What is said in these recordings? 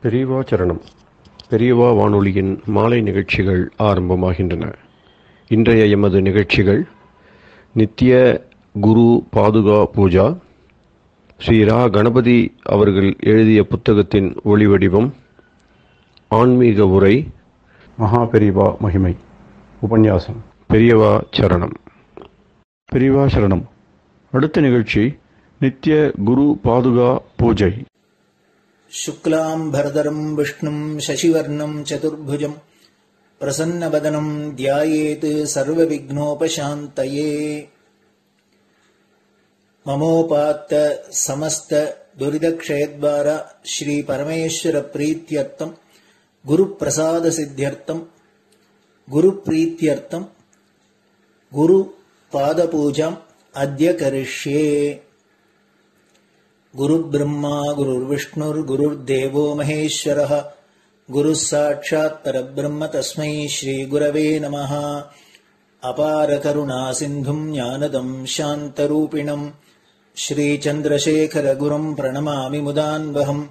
பெரியவா சரணம். பெரியவா வானொலியின் மாலை நிகழ்ச்சிகள் ஆரம்பமாகின்றன. இன்றைய எமது நிகழ்ச்சிகள் நித்திய குரு பாதுகா பூஜா, ஸ்ரீ ரா கணபதி அவர்கள் எழுதிய புத்தகத்தின் ஒளிவடிவம், ஆன்மீக உரை, மகா பெரியவா மகிமை, உபன்யாசம். பெரியவா சரணம். பெரியவா சரணம். அடுத்த நிகழ்ச்சி நித்திய குரு பாதுகா பூஜை. शुक्लाम्भरधरं विष्णुं शशिवर्णं चतुर्भुजं प्रसन्नवदनं ध्यायेत् सर्वविघ्नोपशान्तये। ममोपात्त समस्त दुरितक्षयद्वार श्री परमेश्वर प्रीत्यर्थं गुरुप्रसाद सिद्ध्यर्थं गुरुप्रीत्यर्थं गुरुपादपूजाम् अद्य करिष्ये। गुरुर्ब्रह्मा गुरुर्विष्णुर्गुरुर्देवो महेश्वरः गुरुः साक्षात् परब्रह्म तस्मै श्रीगुरवे नमः। अपारकरुणा सिन्धुं ज्ञानदं शान्तरूपिणं श्रीचन्द्रशेखरगुरुं प्रणमामि मुदान्वहम्।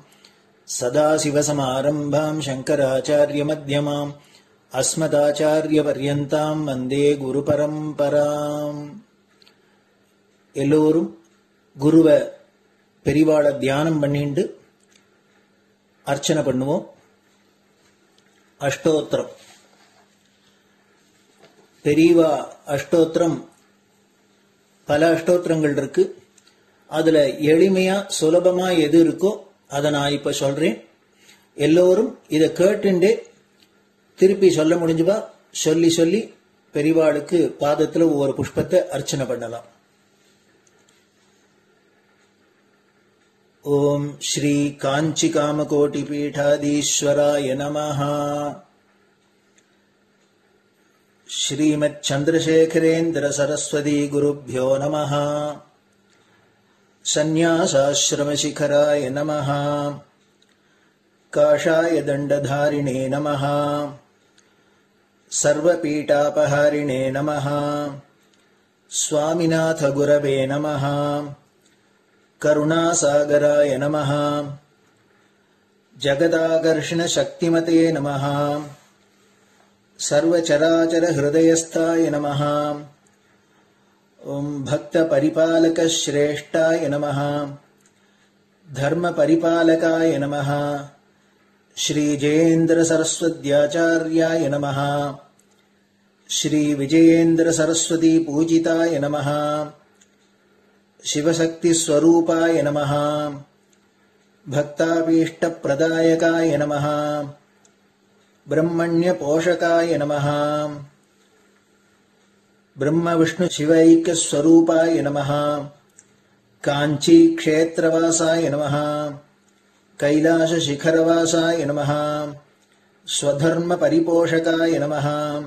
सदाशिवसमारम्भां शङ्कराचार्यमध्यमाम् अस्मदाचार्यपर्यन्तां वन्दे गुरुपरम्पराम्. எல்லோரும் குருவ பெரிவாள தியானம் பண்ணிண்டு அர்ச்சனை பண்ணுவோம். அஷ்டோத்திரம். பெரியவா அஷ்டோத்திரம் பல அஷ்டோத்திரங்கள் இருக்கு. அதுல எளிமையா சுலபமா எது இருக்கோ அதை நான் இப்ப சொல்றேன். எல்லோரும் இதை கேட்டுண்டே திருப்பி சொல்ல முடிஞ்சுபா சொல்லி சொல்லி பெரிவாளுக்கு பாதத்துல ஒவ்வொரு புஷ்பத்தை அர்ச்சனை பண்ணலாம். ओम श्री कांची कामकोटि पीठाधीश्वराय नमः। श्रीमत् चंद्रशेखरेन्द्र सरस्वती गुरुभ्यो नमः। संन्यासाश्रम शिखराय नमः। काषाय दंडधारिणे नमः। सर्वपीठापहारिणे नमः। स्वामिनाथ गुरवे नमः। करुणासागराय नमः। जगदाकर्षण शक्तिमते नमः। सर्वचराचर हृदयस्थाय नमः। ओम भक्त परिपालक श्रेष्ठाय नमः। धर्म परिपालकाय नमः। श्री जयेन्द्र सरस्वत्याचार्याय नमः। श्री विजयेन्द्र सरस्वती पूजिताय नमः। शिवशक्ति स्वरूपाय नमः। भक्ताभीष्ट प्रदायकाय नमः। ब्रह्मण्य पोषकाय नमः। ब्रह्म विष्णु शिवैक्य स्वरूपाय नमः। कांची क्षेत्रवासाय नमः। कैलाश शिखरवासाय नमः। स्वधर्म परिपोषकाय नमः।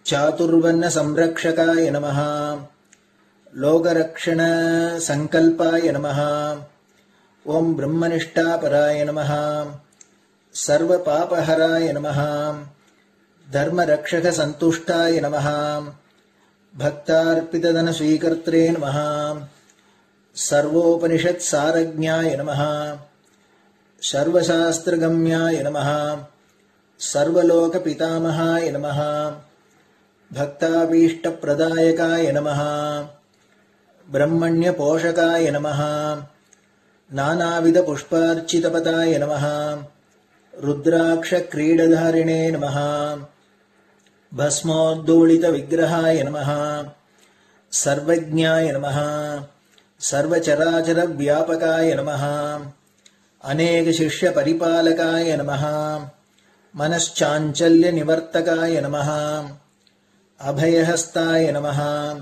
चातुर्वर्ण संरक्षकाय नमः। लोकरक्षण संकल्पाय नमः। ओम ब्रह्मनिष्ठापराय नमः। सर्वपापहराय नमः। धर्मरक्षक संतुष्टाय नमः। भक्तार्पितधन स्वीकर्त्रे नमः। सर्वोपनिषत् सारज्ञाय नमः। सर्वशास्त्रगम्याय नमः। सर्वलोक पितामहाय नमः। भक्ताभीष्ट प्रदायकाय नमः। ब्रह्मण्य पोषकाय नमः। नानाविध पुष्पार्चितपदाय नमः। रुद्राक्ष क्रीडधारिणे नमः। भस्मोद्दोलित विग्रहाय नमः। सर्वज्ञाय नमः। सर्वचराचर व्यापकाय नमः। अनेक शिष्य परिपालकाय नमः। मनश्चाञ्चल्य निवर्तकाय नमः। अभयहस्ताय नमः।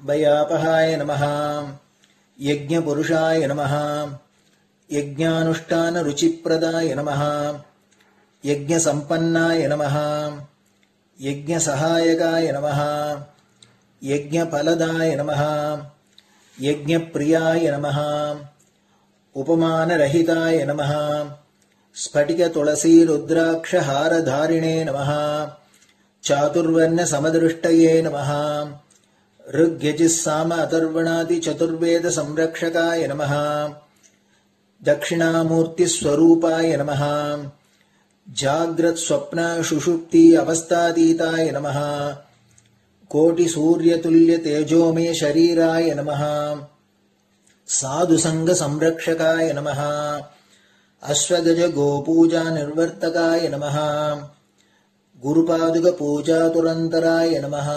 भयापहाय नमः। यज्ञपुरुषाय नमः। यज्ञानुष्ठान रुचिप्रदाय नमः। यज्ञसम्पन्नाय नमः। यज्ञसहायकाय नमः। यज्ञफलदाय नमः। यज्ञप्रियाय नमः। उपमानरहिताय नमः। स्फटिक तुलसी रुद्राक्ष हारधारिणे नमः। चातुर्वर्ण समदृष्टये नमः। ऋग्यजुस्साम अथर्वणादि चतुर्वेद संरक्षकाय नमः। தட்சிணாமூர்த்தி ஸ்வரூபாய நமஹ. ஜாக்ரத் ஸ்வப்ன சுஷுப்தி அவஸ்தாதீதாய நமஹ. கோட்டி சூரிய துல்லிய தேஜோமே ஷரீராய நமஹ. சாது சங்க சம்ரக்ஷகாய நமஹ. அஸ்வகஜ கோபூஜா நிர்வர்த்தகாய நமஹ. குருபாதுக பூஜா துரந்தராய நமஹ.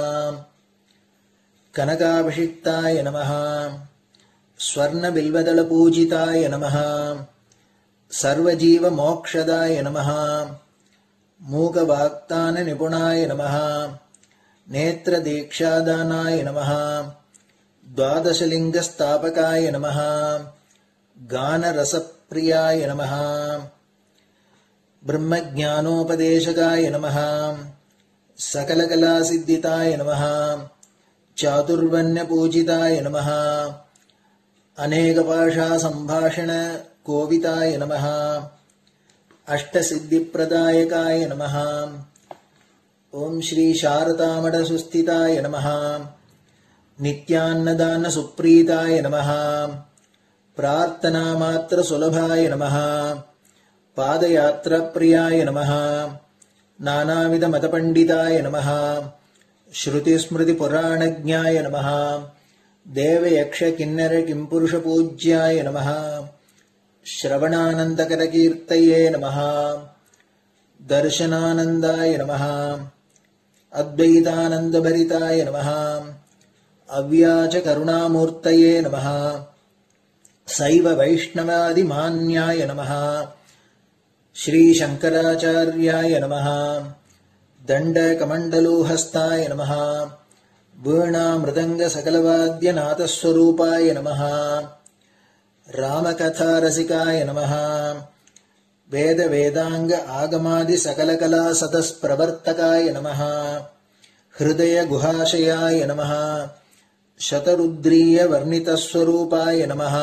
கனகாபிஷிக்தாய நமஹ. ஸ்வர்ண பில்வதள பூஜிதாய நமஹ. சர்வஜீவ மோக்ஷதாய நமஹ. மூக வாக்தான நிபுணாய நமஹ. நேத்ர தீக்ஷாதானாய நமஹ. द्वादशलिंग स्थापकाय नमः. गान रसप्रियाय नमः. ब्रह्मज्ञानोपदेशकाय नमः. सकलकलासिद्धिताय नमः. चातुर्वण्यपूजिताय नमः. अनेकभाषा संभाषण कोविताय नमः. अष्टसिद्धिप्रदायकाय नमः. ओम श्री शारदामठ सुस्थिताय नमः. नित्यान्नदान सुप्रीताय नमः. प्रार्थना मात्र सुलभाय नमः. पादयात्रा प्रियाय नमः. नानाविध मतपंडिताय नमः. श्रुति स्मृति पुराणज्ञाय नमः. देव यक्ष किन्नर किंपुरुष पूज्याय नमः. श्रवणानंदकर कीर्तये नमः. दर्शनानंदाय नमः. अद्वैतानंद भरिताय नमः. अव्याच करुणामूर्तये नमः. शैव वैष्णवादि मान्याय नमः. श्री शंकराचार्याय नमः. दंड कमंडलूहस्ताय नमः. वीणा मृदंग सकलवाद्य नाथस्वरूपाय नमः. रामकथा रसिकाय नमः. वेद वेदांग आगमादि सकलकला सतस्प्रवर्तकाय नमः. हृदय गुहाशयाय नमः. शतरुद्रीय वर्णितस्वरूपाय नमः.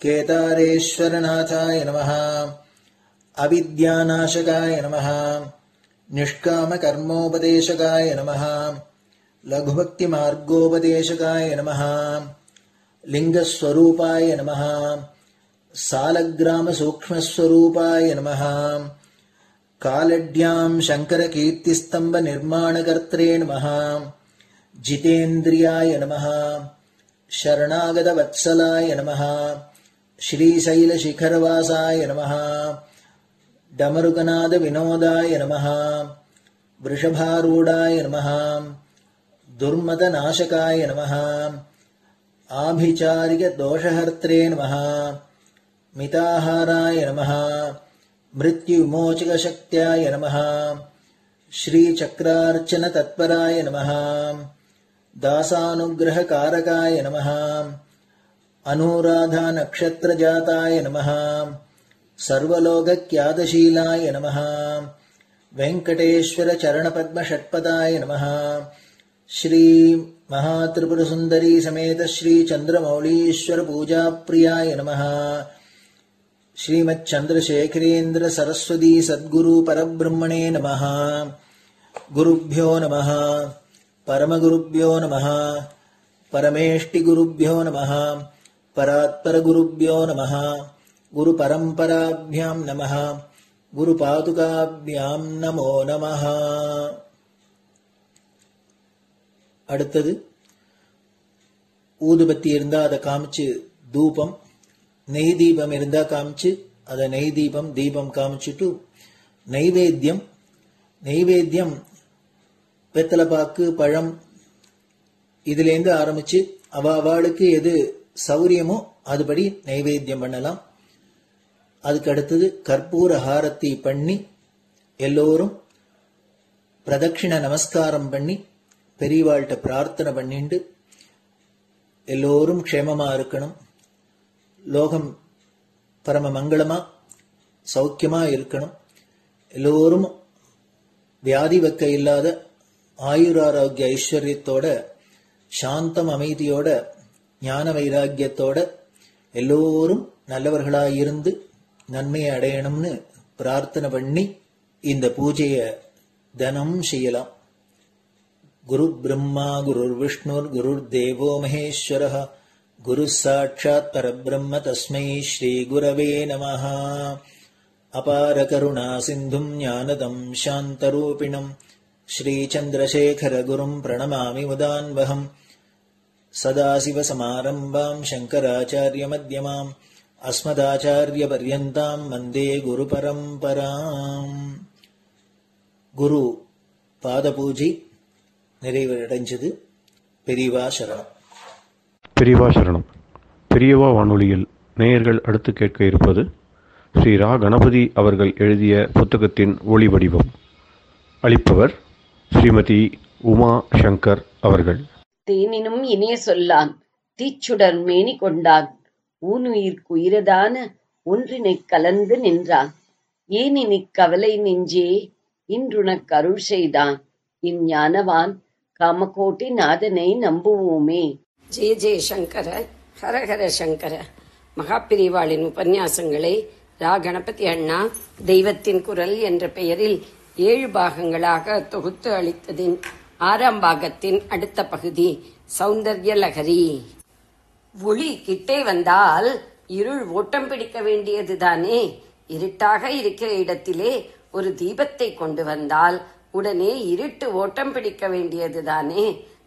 केदारेश्वरनाथाय नमः. अविद्यानाशकाय नमः. निष्काम कर्मोपदेशकाय नमः. लघुभक्ति मार्गोपदेशकाय नमः. लिंगस्वरूपाय नमः. सालग्राम सूक्ष्मस्वरूपाय नमः. कालड्यां शंकर कीर्तिस्तंभ निर्माणकर्त्रे नमः. जितेन्द्रियाय नमः. शरणागत वत्सलाय नमः. श्रीशैल शिखरवासाय नमः. डमरुकनाद विनोदाय नमः. वृषभारूढ़ाय नमः. दुर्मद नाशकाय नमः. आभिचारिक दोषहर्त्रे नमः. मिताहाराय नमः. मृत्युविमोचक शक्त्याय नमः. श्री चक्रार्चन तत्पराय नमः. दासानुग्रह कारकाय नमः. अनुराधा नक्षत्र जाताय नमः. सर्वलोक ख्यातशीलाय नमः. वेंकटेश्वर चरण पद्म षट्पदाय नमः. श्री महात्रिपुर सुंदरी समेत श्री चंद्रमौलीश्वर पूजा प्रियाय नमः. श्रीमच्चंद्रशेखरेन्द्र सरस्वती सद्गुरु परब्रह्मणे नमः. गुरुभ्यो नमः. परमगुरुभ्यो नमः. परमेष्टिगुरुभ्यो नमः. परात्परगुरुभ्यो नमः. गुरुपरम्पराभ्यां नमः. गुरुपादुकाभ्यां नमो नमः. அடுத்தது ஊதுபத்தி இருந்தா அதை காமிச்சு தூபம், நெய் தீபம் இருந்தா காமிச்சு அதை நெய் தீபம் தீபம் காமிச்சுட்டு நைவேத்தியம் நைவேத்தியம் வெத்தலைப்பாக்கு பழம் இதுலேருந்து ஆரம்பிச்சு அவளுக்கு எது சௌரியமோ அதுபடி நைவேத்தியம் பண்ணலாம். அதுக்கு அடுத்தது கற்பூர ஹாரத்தி பண்ணி எல்லோரும் பிரதட்சிண நமஸ்காரம் பண்ணி பெரியவாள்கிட்ட பிரார்த்தனை பண்ணிண்டு எல்லோரும் க்ஷேமமா இருக்கணும், லோகம் பரம மங்களமா சௌக்கியமா இருக்கணும், எல்லோரும் வியாதி வெக்க இல்லாத ஆயுராரோக்கிய ஐஸ்வர்யத்தோட சாந்தம் அமைதியோட ஞான வைராக்கியத்தோட எல்லோரும் நல்லவர்களாயிருந்து நன்மையை அடையணும்னு பிரார்த்தனை பண்ணி இந்த பூஜையை தினம் செய்யலாம். குரு பிரம்மா குரு விஷ்ணுர் குரு தேவோ மகேஸ்வரः குருः சாட்சாத் பரபிரம்ம தஸ்மை ஸ்ரீ குரவே நமः. அபார கருணா சிந்தும் ஞானதம் சாந்தரூபிணம் ஸ்ரீசந்திரசேகர குரும் பிரணமாமி முதான்வகம். சதாசிவசமாரம்பாம் சங்கராச்சார்யமத்யமாம் அஸ்மதாச்சார்யபர்யந்தாம் வந்தே குருபரம்பராம். குரு பாதபூஜை நிறைவடைஞ்சது. பெரியவா சரணம். பெரியவா சரணம். பெரியவா வானொலியில் நேயர்கள் அடுத்து கேட்க இருப்பது ஸ்ரீ ரா கணபதி அவர்கள் எழுதிய புத்தகத்தின் ஒளி வடிவம். அளிப்பவர் ஸ்ரீமதி உமா சங்கர் அவர்கள். தேனினும் இனிய சொல்லான் தீச்சுடர் மேனி கொண்டான் ஊனுயிர்க்குயிரதான ஒன்றினைக் கலந்து நின்றான். ஏனினிக் கவலை நெஞ்சே இன்றுனக் அருள் செய்தான். இஞ்ஞானவான் காமகோட்டி நாதனை நம்புவோமே. ஜெய ஜெய சங்கர, ஹரஹர சங்கர. மகாபிரிவாளின் உபன்யாசங்களை ரா கணபதி அண்ணா தெய்வத்தின் குரல் என்ற பெயரில் 7 பாகங்களாக தொகுத்து அளித்ததின் 6ஆம் பாகத்தின் அடுத்த பகுதி சௌந்தர்ய லகரி. ஒளி கிட்டே வந்தால் இருள் ஓட்டம் பிடிக்க வேண்டியதுதானே. இருட்டாக இருக்கிற இடத்திலே ஒரு தீபத்தை கொண்டு வந்தால் உடனே இருட்டு ஓட்டம் பிடிக்க வேண்டியதுதானே.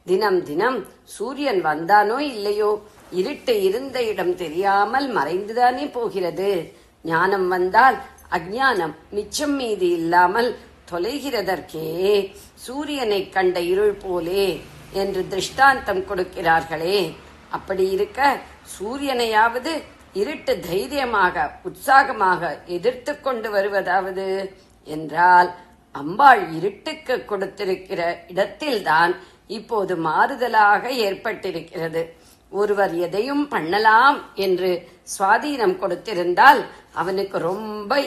தினம் தினம் சூரியன் வந்தானோ இல்லையோ இருட்டு இருந்த இடம் தெரியாமல் மறைந்துதானே போகிறது. ஞானம் வந்தால் அஞ்ஞானம் மிச்சம் மீது இல்லாமல் தொலைகிறதற்கே சூரியனை கண்ட இருள் போலே என்று திருஷ்டாந்தம் கொடுக்கிறார்களே. அப்படி இருக்க சூரியனையாவது இருட்டு தைரியமாக உற்சாகமாக எதிர்த்து கொண்டு வருவதாவது என்றால் அம்பாள் இருட்டுக்கு கொடுத்திருக்கிற இடத்தில்தான் இப்போது மாறுதலாக ஏற்பட்டிருக்கிறது. ஒருவர் எதையும் பண்ணலாம் என்று சுவாதீனம் கொடுத்திருந்தால் அவனுக்கு ரொம்ப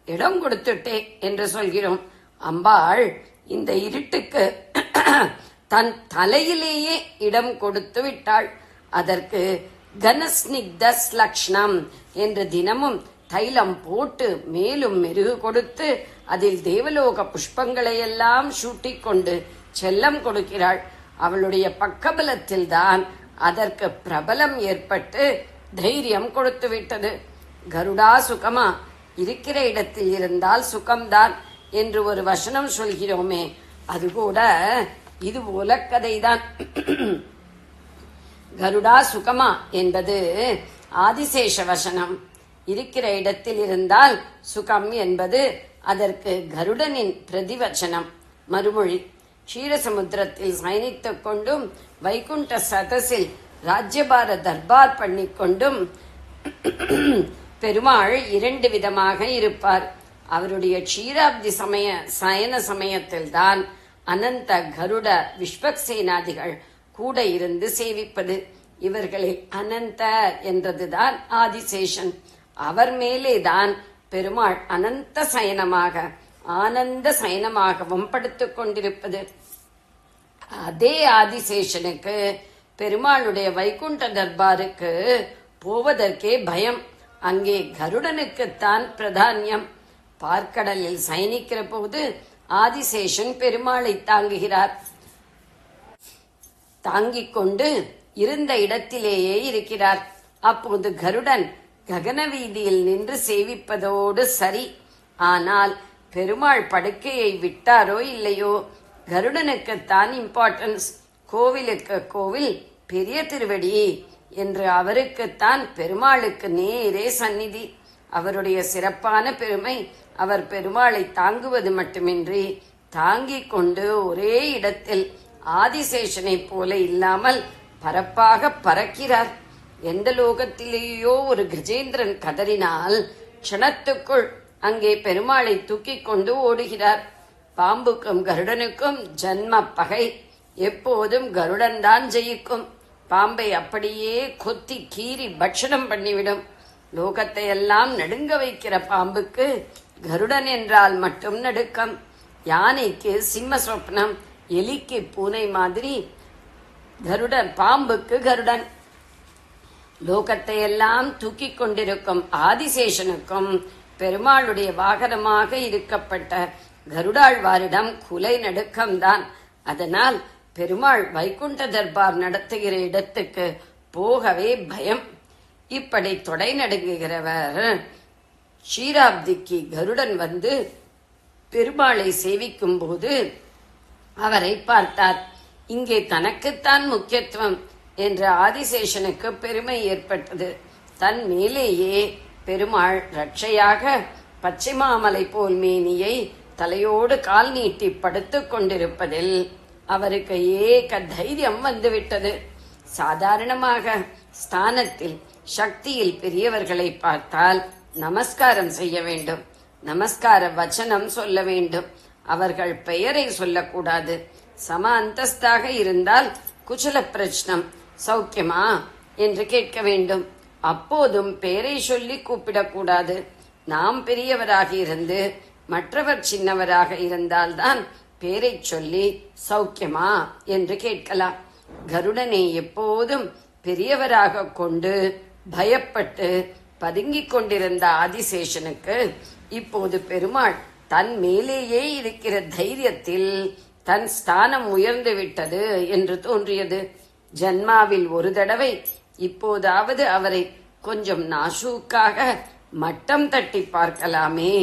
இடம் கொடுத்துட்டே என்று சொல்கிறோம். அம்பாள் இந்த இருட்டுக்கு தன் தலையிலேயே இடம் கொடுத்து விட்டாள். அதற்கு கனஸ்னிக்தஸ் லக்ஷ்ணம் என்று தினமும் தைலம் போட்டு மேலும் மெருகு கொடுத்து அதில் தேவலோக புஷ்பங்களை எல்லாம் சூட்டிக் கொண்டு செல்லம் கொடுக்கிறாள். அவளுடைய பக்கபலத்தில் தான் அதற்கு பிரபலம் ஏற்பட்டு தைரியம் கொடுத்து விட்டது. கருடா சுகமா, இருக்கிற இடத்தில் இருந்தால் சுகம்தான் என்று ஒரு வசனம் சொல்கிறோமே, அதுகூட இது உலக்கதைதான். கருடா சுகமா என்பது ஆதிசேஷ வசனம். இருக்கிற இடத்தில் இருந்தால் சுகம் என்பது அதற்கு கருடனின் பிரதிவச்சனம், மறுமொழி. க்ஷீரசமுத்திரத்தில் சயனித்துக் கொண்டும் வைகுண்ட சதசில் ராஜ்யபார தர்பார் பண்ணிக்கொண்டும் பெருமாள் 2 விதமாக இருப்பார். அவருடைய க்ஷீராப்தி சயன சமயத்தில்தான் அனந்த கருட விஸ்வக்சேனாதிகள் கூட இருந்து சேவிப்பது. இவர்களில் அனந்த என்றதுதான் ஆதிசேஷன். அவர் மேலேதான் பெருமாள் அனந்த சயனமாக ஆனந்த சயனமாகவும் படுத்துக் கொண்டிருப்பது. அதே ஆதிசேஷனுக்கு பெருமாளுடைய வைகுண்ட தர்பாருக்கு போவதற்கே பயம். அங்கே கருடனுக்குத்தான் பிரதானியம். பார்க்கடலில் சயனிக்கிற போது ஆதிசேஷன் பெருமாளை தாங்குகிறார். தாங்கிக் கொண்டு இருந்த இடத்திலேயே இருக்கிறார். அப்போது கருடன் ககன வீதியில் நின்று சேவிப்பதோடு சரி. ஆனால் பெருமாள் படுக்கையை விட்டாரோ இல்லையோ, கருடனுக்குத்தான் இம்பார்ட்டன்ஸ். கோவிலுக்கு கோவில் பெரிய திருவடி என்று அவருக்குத்தான் பெருமாளுக்கு நேரே சந்நிதி. அவருடைய சிறப்பான பெருமை அவர் பெருமாளை தாங்குவது மட்டுமின்றி தாங்கிக் கொண்டு ஒரே இடத்தில் ஆதிசேஷனை போல இல்லாமல் பரப்பாக பறக்கிறார். எந்த லோகத்திலேயோ ஒரு கஜேந்திரன் கதறினால் க்ஷணத்துக்குள் அங்கே பெருமாளை தூக்கிக் கொண்டு ஓடுகிறார். பாம்புக்கும் கருடனுக்கும் ஜன்ம பகை. எப்போதும் கருடன் தான் ஜெயிக்கும். பாம்பை அப்படியே கொத்தி கீறி பட்சணம் பண்ணிவிடும். லோகத்தை எல்லாம் நடுங்க வைக்கிற பாம்புக்கு கருடன் என்றால் மட்டும் நடுக்கம். யானைக்கு சிம்ம சொப்னம், எலிக்கு பூனை மாதிரி கருடன், பாம்புக்கு கருடன். லோகத்தை எல்லாம் தூக்கிக் கொண்டிருக்கும் ஆதிசேஷனுக்கும் பெருமாளுடைய வாகனமாக இருக்கப்பட்ட கருடாழ்வாரிடம் குலை நடுக்கம்தான். அதனால் பெருமாள் வைகுண்ட தர்பார் நடத்துகிற இடத்துக்கு போகவே பயம். இப்படி தொடை நடுங்குகிறவர் க்ஷீராப்திக்கு கருடன் வந்து பெருமாளை சேவிக்கும் போது அவரை பார்த்தார். இங்கே தனக்குத்தான் முக்கியத்துவம் என்ற ஆதிசேஷனுக்கு பெருமை ஏற்பட்டது. தன் மேலேயே பெருமாள் ரட்சையாக பச்சை மாமலை போல் மேனியை தலையோடு கால் நீட்டி படுத்துக் கொண்டிருப்பதில் அவருக்கு ஏக தைரியம் வந்துவிட்டது. சாதாரணமாக ஸ்தானத்தில் சக்தியில் பெரியவர்களை பார்த்தால் நமஸ்காரம் செய்ய வேண்டும், நமஸ்கார வச்சனம் சொல்ல வேண்டும், அவர்கள் பெயரை சொல்லக்கூடாது. சம அந்தஸ்தாக இருந்தால் குச்சல பிரச்சனம் சௌக்கியமா என்று கேட்க வேண்டும். அப்போதும் பெயரை சொல்லி கூப்பிடக்கூடாது. நாம் பெரியவராக இருந்து மற்றவர் சின்னவராக இருந்தால்தான் பேரை சொல்லி சௌக்கியமா என்று கேட்கலாம். கருடனை எப்போதும் பெரியவராக கொண்டு பயப்பட்டு பதுங்கிக் கொண்டிருந்த ஆதிசேஷனுக்கு இப்போது பெருமாள் தன் மேலேயே இருக்கிற தைரியத்தில் தன் ஸ்தானம் உயர்ந்து விட்டது என்று தோன்றியது. ஜன்மாவில் ஒரு தடவை இப்போதாவது அவரை கொஞ்சம் நாசூக்காக மட்டம் தட்டி பார்க்கலாமே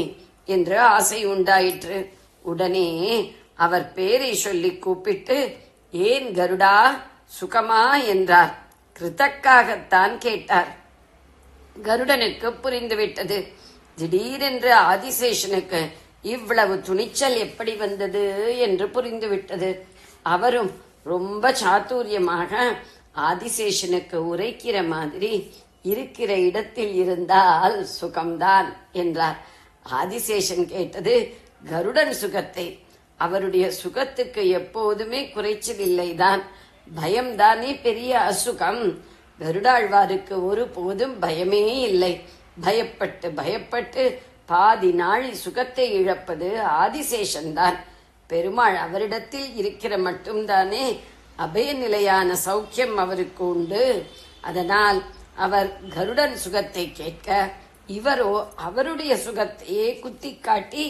என்று ஆசை உண்டாயிற்று. உடனே அவர் பேரை சொல்லி கூப்பிட்டு, ஏன் கருடா சுகமா என்றார். கிருதக்காகத்தான் கேட்டார். கருடனுக்கு புரிந்துவிட்டது. திடீரென்று ஆதிசேஷனுக்கு இவ்வளவு துணிச்சல் எப்படி வந்தது என்று புரிந்துவிட்டது. அவரும் ரொம்ப சாதுரியமாக ஆதிசேஷனுக்கு உரைக்கிற மாதிரி இருக்கிற இடத்தில் இருந்தால் சுகம்தான் என்றார். ஆதிசேஷன் கேட்டது கருடன் சுகத்தை. அவருடைய சுகத்துக்கு எப்போதுமே குறைச்சல் இல்லைதான், பயம்தானே பெரிய அசுகம். கருடாழ்வாருக்கு ஒரு போதும் பயமே இல்லை. பயப்பட்டு பயப்பட்டு பாதி நாள் சுகத்தை இழப்பது ஆதிசேஷன்தான். பெருமாள் அவரிடத்தில் இருக்கிற மட்டும்தானே அபய நிலையான சௌக்கியம் அவருக்கு உண்டு. அதனால் அவர் கருடன் சுகத்தை கேட்க, இவரோ அவருடைய சுகத்தையே குத்தி காட்டி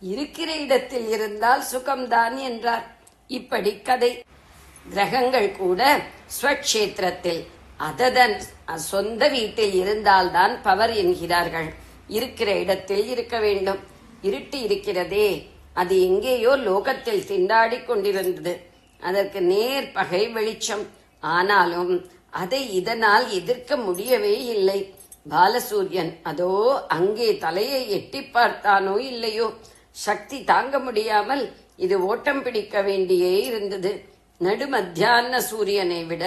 இருக்கிற இடத்தில் இருந்தால் சுகம்தான் என்றார். இப்படி கதை. கிரகங்கள் கூட ஸ்வக்ஷேத்திரத்தில் அததன் சொந்த வீட்டில் இருந்தால்தான் பவர் என்கிறார்கள். இருக்கிற இடத்தில் இருக்க வேண்டும். இருட்டு இருக்கிறதே, அது எங்கேயோ லோகத்தில் திண்டாடி கொண்டிருந்தது. அதற்கு நேர் பகை வெளிச்சம். ஆனாலும் அதை இதனால் எதிர்க்க முடியவே இல்லை. பாலசூரியன் அதோ அங்கே தலையை எட்டி பார்த்தானோ இல்லையோ, சக்தி தாங்க முடியாமல் இது ஓட்டம் பிடிக்க வேண்டியே இருந்தது. நடு மத்தியான சூரியனை விட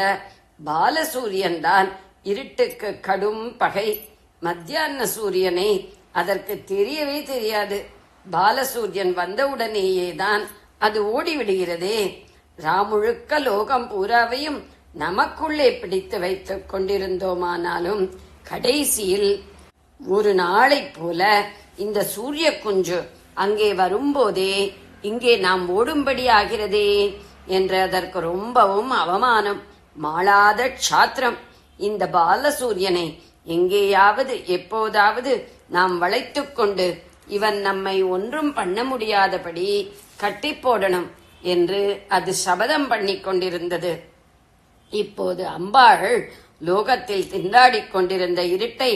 பாலசூரியன் தான் இருட்டுக்கு கடும் பகை. மத்தியான சூரியனை அதற்கு தெரியவே தெரியாது. பாலசூரியன் வந்தவுடனேயேதான் அது ஓடிவிடுகிறதே. ராமுழுக்க லோகம் பூராவையும் நமக்குள்ளே பிடித்து வைத்துக் கொண்டிருந்தோமானாலும் கடைசியில் ஒரு நாளை போல இந்த சூரிய குஞ்சு அங்கே வரும்போதே இங்கே நாம் ஓடும்படி ஆகிறதே என்று அதற்கு ரொம்பவும் அவமானம். மாளாத க்ஷாத்திரம். இந்த பாலசூரியனை எங்கேயாவது எப்போதாவது நாம் வளைத்துக் கொண்டு இவன் நம்மை ஒன்றும் பண்ண முடியாதபடி கட்டி போடணும் என்று அது சபதம் பண்ணிக் கொண்டிருந்தது. இப்போது அம்பாள் லோகத்தில் திண்டாடிக் கொண்டிருந்த இருட்டை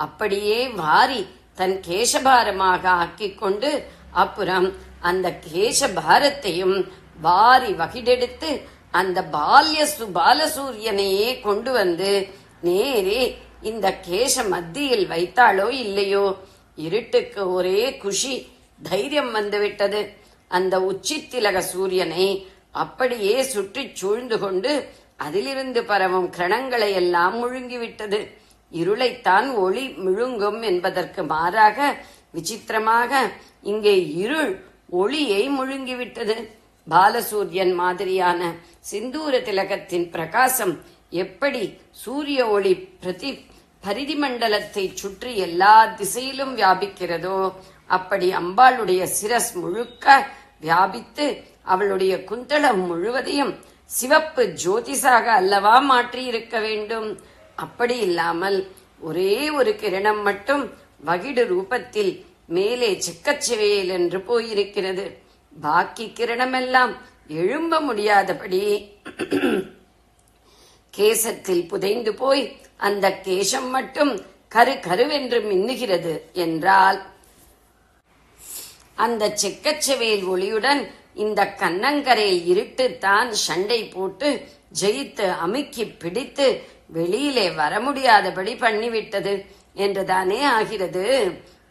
அப்படியே வாரி தன் கேசபாரமாக ஆக்கிக் கொண்டு அப்புறம் அந்த கேசபாரத்தையும் வாரி வகிடெடுத்து அந்த பாலசூரியனையே கொண்டு வந்து நேரே இந்த கேச மத்தியில் வைத்தாளோ இல்லையோ, இருட்டுக்கு ஒரே குஷி, தைரியம் வந்துவிட்டது. அந்த உச்சித்திலக சூரியனை அப்படியே சுற்றி சூழ்ந்து கொண்டு அதிலிருந்து பரவும் கிரணங்களை எல்லாம் முழுங்கிவிட்டது. இருளைத்தான் ஒளி முழுங்கும் என்பதற்கு மாறாக விசித்திரமாக இங்கே இருள் ஒளியை முழுங்கிவிட்டது. பாலசூரியன் மாதிரியான சிந்தூர திலகத்தின் பிரகாசம் எப்படி சூரிய ஒளி பரிதி மண்டலத்தை சுற்றி எல்லா திசையிலும் வியாபிக்கிறதோ அப்படி அம்பாளுடைய சிரஸ் முழுக்க வியாபித்து அவளுடைய குந்தளம் முழுவதையும் சிவப்பு ஜோதிஷாக அல்லவா மாற்றி இருக்க வேண்டும். அப்படி இல்லாமல் ஒரே ஒரு கிரணம் மட்டும் வகிடு ரூபத்தில் மேலே சிக்கச்சிவேல் என்று போயிருக்கிறது. பாக்கி கிரணமெல்லாம் எழும்ப முடியாதபடி கேசத்தில் புதைந்து போய் அந்த கேசம் மட்டும் கரு கருவென்று மின்னுகிறது என்றால், அந்த செக்கச்செவேல் ஒளியுடன் இந்த கண்ணங்கரையில் இருட்டுத்தான் சண்டை போட்டு ஜெயித்து அமுக்கி பிடித்து வெளியிலே வர முடியாதபடி பண்ணிவிட்டது என்றுதானே ஆகிறது.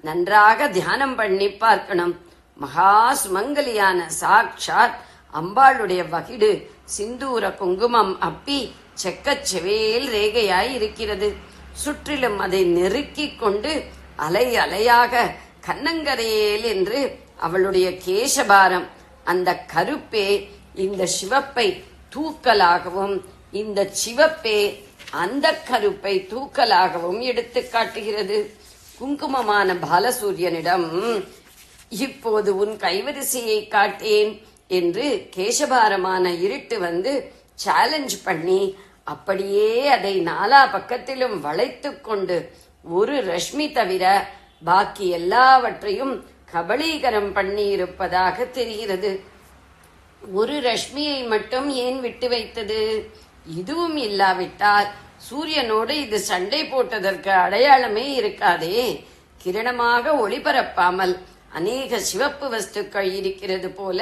நன்றாக தியானம் பண்ணி பார்க்கணும். மகா சுமங்கலியான சாக்ஷாத் அம்பாளுடைய வகிடு சிந்தூர குங்குமம் அப்பி செக்கச்செவேல் ரேகையாய் இருக்கிறது. சுற்றிலும் அதை நெருக்கிக் கொண்டு அலை அலையாக கண்ணங்கரையேல் என்று அவளுடைய கேசபாரம், அந்த கருப்பே இந்த சிவப்பை தூக்கலாகவும் இந்த சிவப்பே அந்த கருப்பை தூக்கலாகவும் எடுத்து காட்டுகிறது. குங்குமமான பாலசூரியனிடம் இப்போது உன் கைவரிசையை காட்டேன் என்று கேசபாரமான இருட்டு வந்து சேலஞ்ச் பண்ணி அப்படியே அதை நாலா பக்கத்திலும் வளைத்துக் கொண்டு ஒரு ரஷ்மி தவிர பாக்கி எல்லாவற்றையும் கபளீகரம் பண்ணி இருப்பதாக தெரிகிறது. ஒரு ரஷ்மியை மட்டும் ஏன் விட்டு வைத்தது? இதுவும் இல்லாவிட்டால் சூரியனோடு இது சண்டை போட்டதற்கு அடையாளமே இருக்காதே. கிரணமாக ஒளிபரப்பாமல் அநேக சிவப்பு வஸ்துக்கள் இருக்கிறது போல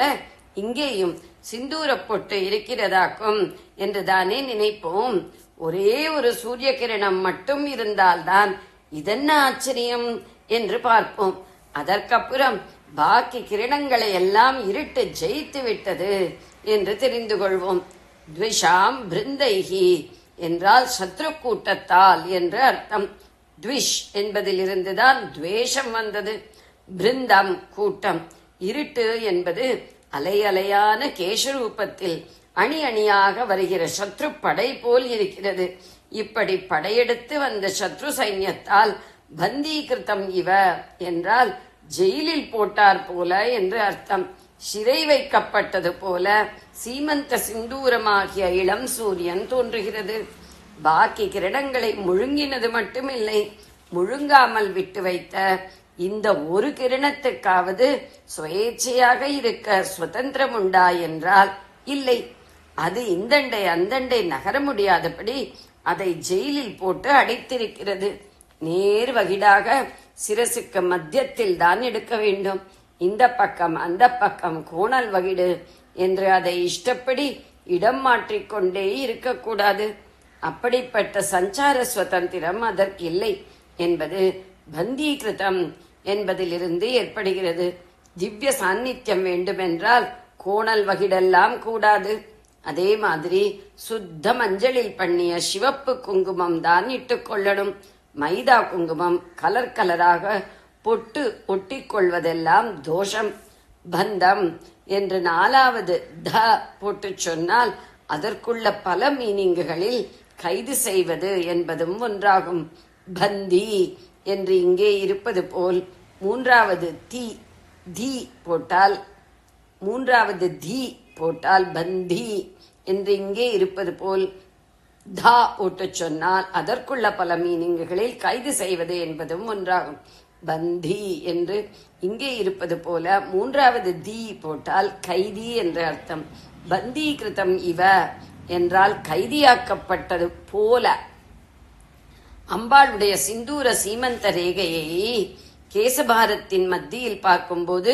இங்கேயும் சிந்தூர பொட்டு இருக்கிறதாக்கும் என்றுதானே நினைப்போம். ஒரே ஒரு சூரிய கிரணம் மட்டும் இருந்தால்தான் இதென்ன ஆச்சரியம் என்று பார்ப்போம். அதற்கப்புறம் பாக்கி கிரணங்களை எல்லாம் இருட்டு ஜெயித்து விட்டது என்று தெரிந்து கொள்வோம். த்விஷாம் பிருந்தைஹி என்றால் சத்ரு கூட்டத்தால் என்று அர்த்தம். த்விஷ் என்பதிலிருந்துதான் துவேஷம் வந்தது. பிருந்தம் கூட்டம். இருட்டு என்பது அலை அலையான கேசரூபத்தில் அணி அணியாக வருகிற சத்ரு படை போல் இருக்கிறது. இப்படி படையெடுத்து வந்த சத்ரு சைன்யத்தால் பந்தீகிருத்தம் இவ என்றால் ஜெயிலில் போட்டார் போல என்று அர்த்தம். சிறை வைக்கப்பட்டது போல சீமந்த சிந்தூரமாகிய இளம் சூரியன் தோன்றுகிறது. பாக்கி கிரணங்களை முழுங்கினது மட்டுமில்லை, முழுங்காமல் விட்டு வைத்த இந்த ஒரு கிரணத்துக்காவது சுயேட்சையாக இருக்க சுதந்திரம் உண்டா என்றால் இல்லை. அது இந்தண்டை அந்தண்டை நகர முடியாதபடி அதை ஜெயிலில் போட்டு அடைத்திருக்கிறது. நேர் வகிடாக சிரசுக்கு மத்தியத்தில் தான் எடுக்க வேண்டும். இந்த பக்கம் அந்த பக்கம் கோணல் வகிடு என்று அதை இஷ்டப்படி இடம் மாற்றிக்கொண்டே இருக்கக்கூடாது. அப்படிப்பட்ட சஞ்சார சுதந்திரம் அதற்கு இல்லை என்பது பந்தீகிருதம் என்பதிலிருந்து ஏற்படுகிறது. திவ்ய சாநித்தியம் வேண்டுமென்றால் கோணல் வகிடெல்லாம் கூடாது. அதே மாதிரி சுத்த மஞ்சளில் பண்ணிய சிவப்பு குங்குமம் தான் இட்டுக்கொள்ளணும். மைதா குங்குமம் கலர் கலராக பொட்டு ஒட்டிக்கொள்வதெல்லாம் தோஷம். பந்தம் என்று நாலாவது த போட்டு சொன்னால் அதற்குள்ள பல மீனிங்குகளில் கைது செய்வது என்பதும் ஒன்றாகும். பந்தி என்று இங்கே இருப்பது போல் மூன்றாவது தி போட்டால் பந்தி என்று இங்கே இருப்பது போல் தா போட்டு சொன்னால் அதற்குள்ள பல மீனிங்குகளில் கைது செய்வது என்பதும் ஒன்றாகும். பந்தி என்று இங்கே இருப்பது போல மூன்றாவது தி போட்டால் கைதி என்று அர்த்தம். பந்தீகிருதம் இவ என்றால் கைதியாக்கப்பட்டது போல. அம்பாளுடைய சிந்தூர சீமந்த ரேகையை கேசபாரத்தின் மத்தியில் பார்க்கும்போது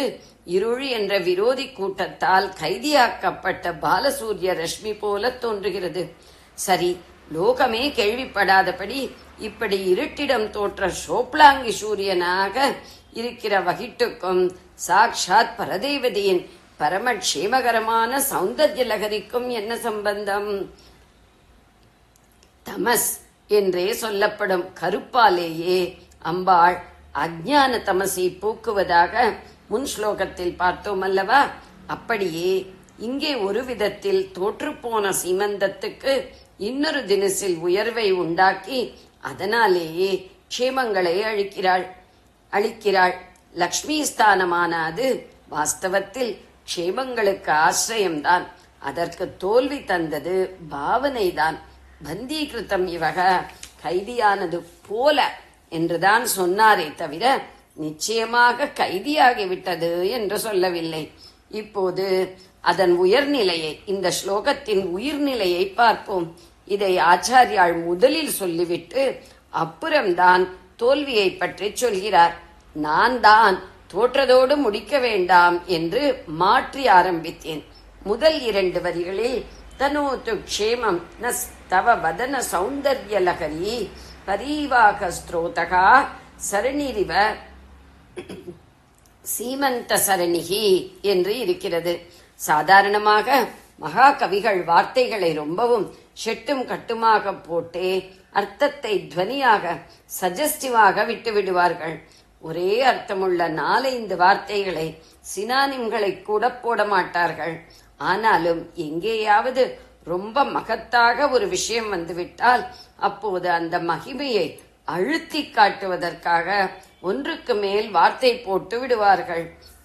இருள் என்ற விரோதி கூட்டத்தால் கைதியாக்கப்பட்ட பாலசூரிய ரஷ்மி போல தோன்றுகிறது. சரி, லோகமே கேள்விப்படாதபடி இப்படி இருட்டிடம் தோற்ற சோப்லாங்கி சூரியனாக இருக்கிற வகிட்டுக்கும் சாக்ஷாத் பரதேவதியின் பரமக்ஷேமகரமான சௌந்தர்ய லகரிக்கும் என்ன சம்பந்தம்? தமஸ் என்றே சொல்லப்படும் கருப்பாலேயே அம்பாள் அஜ்ஞான தமசை போக்குவதாக முன் ஸ்லோகத்தில் பார்த்தோம் அல்லவா? அப்படியே இங்கே ஒரு விதத்தில் தோற்றுப்போன சீமந்தத்துக்கு இன்னொரு தினசில் உயர்வை உண்டாக்கி அதனாலேயே க்ஷேமங்களை அளிக்கிறாள். லக்ஷ்மி ஸ்தானமான அது வாஸ்தவத்தில் க்ஷேமங்களுக்கு ஆசிரியம்தான். அதற்கு தோல்வி தந்தது பாவனைதான். பந்தீகிருத்தம் இவக கைதியானது போல என்றுதான் சொன்னாரே தவிர நிச்சயமாக கைதியாகிவிட்டது என்று சொல்லவில்லை. இப்போது அதன் உயர்நிலையை, இந்த ஸ்லோகத்தின் உயிர்நிலையை பார்ப்போம். இதை ஆச்சாரியால் முதலில் சொல்லிவிட்டு அப்புறம்தான் தோல்வியை பற்றி சொல்கிறார். நான் தான் தோற்றதோடு முடிக்க வேண்டாம் என்று மாற்றி ஆரம்பித்தேன். முதல் 2 வரிகளில் தனோது க்ஷேமம் நஸ்தவ வதன சௌந்தர்ய லகரி பரீவாக ஸ்ரோதகா சரணிரிவ சீமந்த சரணிகி என்று இருக்கிறது. சாதாரணமாக மகாகவிகள் வார்த்தைகளை ரொம்பவும் ஷெட்டும் கட்டுமாக போட்டே அர்த்தத்தை துவனியாக சஜஸ்டிவாக விட்டு விடுவார்கள். ஒரே அர்த்தமுள்ள 4-5 வார்த்தைகளை சினானிம்களை கூட போட மாட்டார்கள். ஆனாலும் எங்கேயாவது ரொம்ப மகத்தாக ஒரு விஷயம் வந்துவிட்டால் அப்போது அந்த மகிமையை அழுத்தி காட்டுவதற்காக ஒன்றுக்கு மேல் வார்த்தை போட்டு விடுவார்கள்.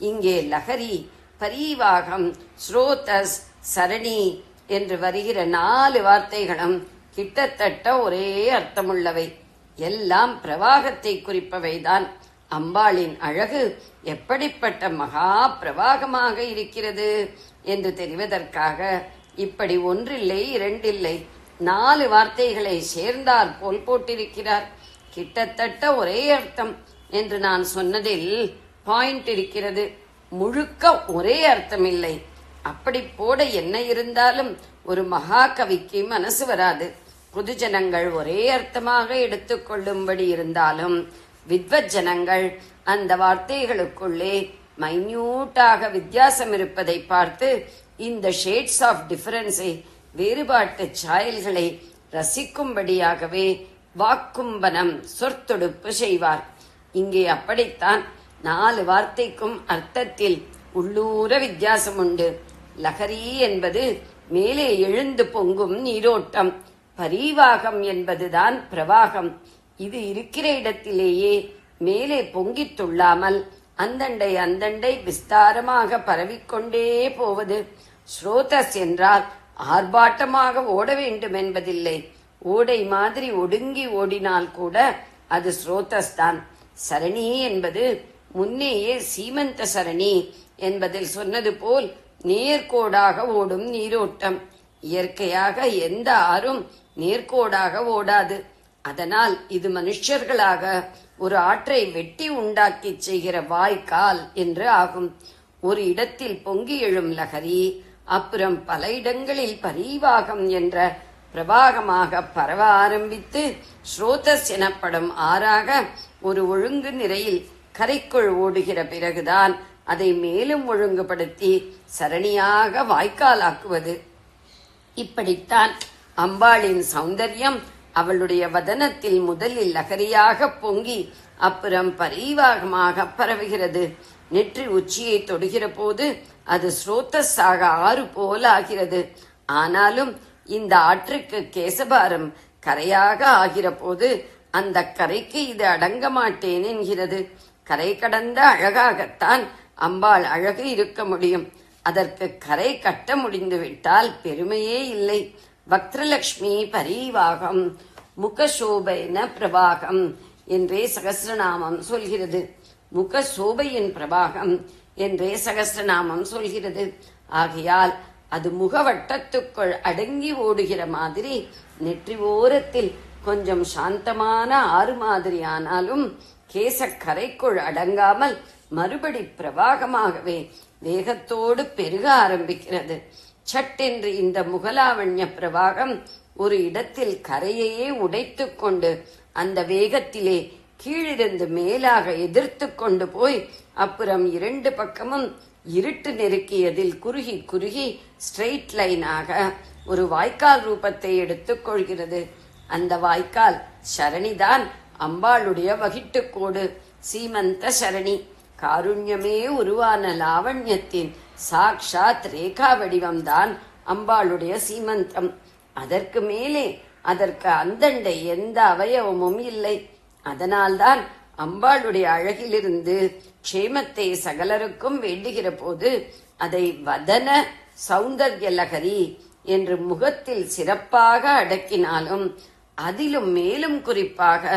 இங்கே லஹரி, பரீவாகம், ஸ்ரோதஸ், சரணி என்று வருகிற 4 வார்த்தைகளும் கிட்டத்தட்ட ஒரே அர்த்தமுள்ளவை. எல்லாம் பிரவாகத்தை குறிப்பவைதான். அம்பாளின் அழகு எப்படிப்பட்ட மகா பிரவாகமாக இருக்கிறது என்று தெரிவதற்காக இப்படி 1 இல்லை 2 இல்லை 4 வார்த்தைகளை சேர்ந்தால் போல் போட்டிருக்கிறார். கிட்டத்தட்ட ஒரே அர்த்தம் என்று நான் சொன்னதில் பாயிண்ட் இருக்கிறது. முழுக்க ஒரே அர்த்தம் இல்லை. அப்படி போட என்ன இருந்தாலும் ஒரு மகாகவிக்கு மனசு வராது. பொதுஜனங்கள் ஒரே அர்த்தமாக எடுத்துக்கொள்ளும்படி இருந்தாலும் வித்வத் ஜனங்கள் அந்த வார்த்தைகளுக்குள்ளே மைன்யூட்டாக வித்தியாசம் இருப்பதை பார்த்து இந்த ஷேட்ஸ் ஆஃப் டிஃபரன்ஸை, வேறுபாட்டு சாயல்களை ரசிக்கும்படியாகவே வாக்கும்பனம் சொற்தொடுப்பு செய்வார். இங்கே அப்படித்தான் 4 வார்த்தைக்கும் அர்த்தத்தில் உள்ளூர வித்தியாசம் உண்டு. லஹரி என்பது மேலே எழுந்து பொங்கும் நீரோட்டம், பரீவாகம் என்பதுதான் பிரவாகம். இது இருக்கிற இடத்திலேயே மேலே பொங்கித் துள்ளாமல் அந்தண்டை விஸ்தாரமாக பரவிக்கொண்டே போவது. ஸ்ரோதஸ் என்றால் ஆர்ப்பாட்டமாக ஓட வேண்டும் என்பதில்லை. ஓடை மாதிரி ஒடுங்கி ஓடினால் கூட அது ஸ்ரோதஸ் தான். சரணி என்பது முன்னேயே சீமந்த சரணி என்பதில் சொன்னது போல் நேர்கோடாக ஓடும் நீரோட்டம். இயற்கையாக எந்த ஆறும் நேர்கோடாக ஓடாது. அதனால் இது மனுஷர்களாக ஒரு ஆற்றை வெட்டி உண்டாக்கி செய்கிற வாய்க்கால் என்று ஆகும். ஒரு இடத்தில் பொங்கி எழும் லகரி அப்புறம் பல இடங்களில் பரீவாகம் என்ற பிரவாகமாக பரவ ஆரம்பித்து ஸ்ரோதஸ் எனப்படும் ஆறாக ஒரு ஒழுங்கு நிறையில் கரைக்குள் ஓடுகிற பிறகுதான் அதை மேலும் ஒழுங்குபடுத்தி சரணியாக வாய்க்காலாக்குவது. இப்படித்தான் அம்பாளின் சௌந்தர்யம் அவளுடைய வதனத்தில் முதலில் லகரியாக பொங்கி அப்புறம் பரீவாகமாக பரவுகிறது. நெற்றி உச்சியை தொடுகிற போது அது ஸ்ரோதஸாக ஆறு போல் ஆகிறது. ஆனாலும் இந்த ஆற்றுக்கு கேசபாரம் கரையாக ஆகிற போது அந்த கரைக்கு இது அடங்க மாட்டேன் என்கிறது. கரை கடந்த அழகாகத்தான் அம்பாள் அழகு இருக்க முடியும். அதற்கு கரை கட்ட முடிந்து விட்டால் பெருமையே இல்லை. வக்ரலட்சுமி பரீவாகம் முகசோபைன பிரபாகம் என்றே சகஸ்ரநாமம் சொல்கிறது. முகசோபையின் பிரபாகம் என்றே சகஸ்ரநாமம் சொல்கிறது. ஆகையால் அது முகவட்டத்துக்குள் அடங்கி ஓடுகிற மாதிரி நெற்றி ஓரத்தில் கொஞ்சம் சாந்தமான ஆறு மாதிரி ஆனாலும் கேசக்கரைக்குள் அடங்காமல் மறுபடி பிரவாகமாகவே வேகத்தோடு பெருக ஆரம்பிக்கிறது. சட்டென்று இந்த முகலாவண்ய பிரவாகம் ஒரு இடத்தில் கரையையே உடைத்து கொண்டு அந்த வேகத்திலே கீழிருந்து மேலாக எதிர்த்து கொண்டு போய் அப்புறம் 2 பக்கமும் இருட்டு நெருக்கியதில் குறுகி குறுகி ஸ்ட்ரெயிட் லைனாக ஒரு வாய்க்கால் ரூபத்தை எடுத்துக் கொள்கிறது. அந்த வாய்க்கால் சரணிதான் அம்பாளுடைய வகிட்டுக்கோடு. சீமந்த சரணி காருண்யமே உருவான லாவண்யத்தின் சாக்ஷாத் ரேகா வடிவம்தான் அம்பாளுடைய சீமந்தம். அதற்கு மேலே அதற்கு அந்தண்டை எந்த அவயவமும் இல்லை. அதனால்தான் அம்பாளுடைய அழகிலிருந்து க்ஷேமத்தை சகலருக்கும் வேண்டுகிற போது அதை வதன சௌந்தர்ய லகரி என்று முகத்தில் சிறப்பாக அடக்கினாலும் அதிலும் மேலும் குறிப்பாக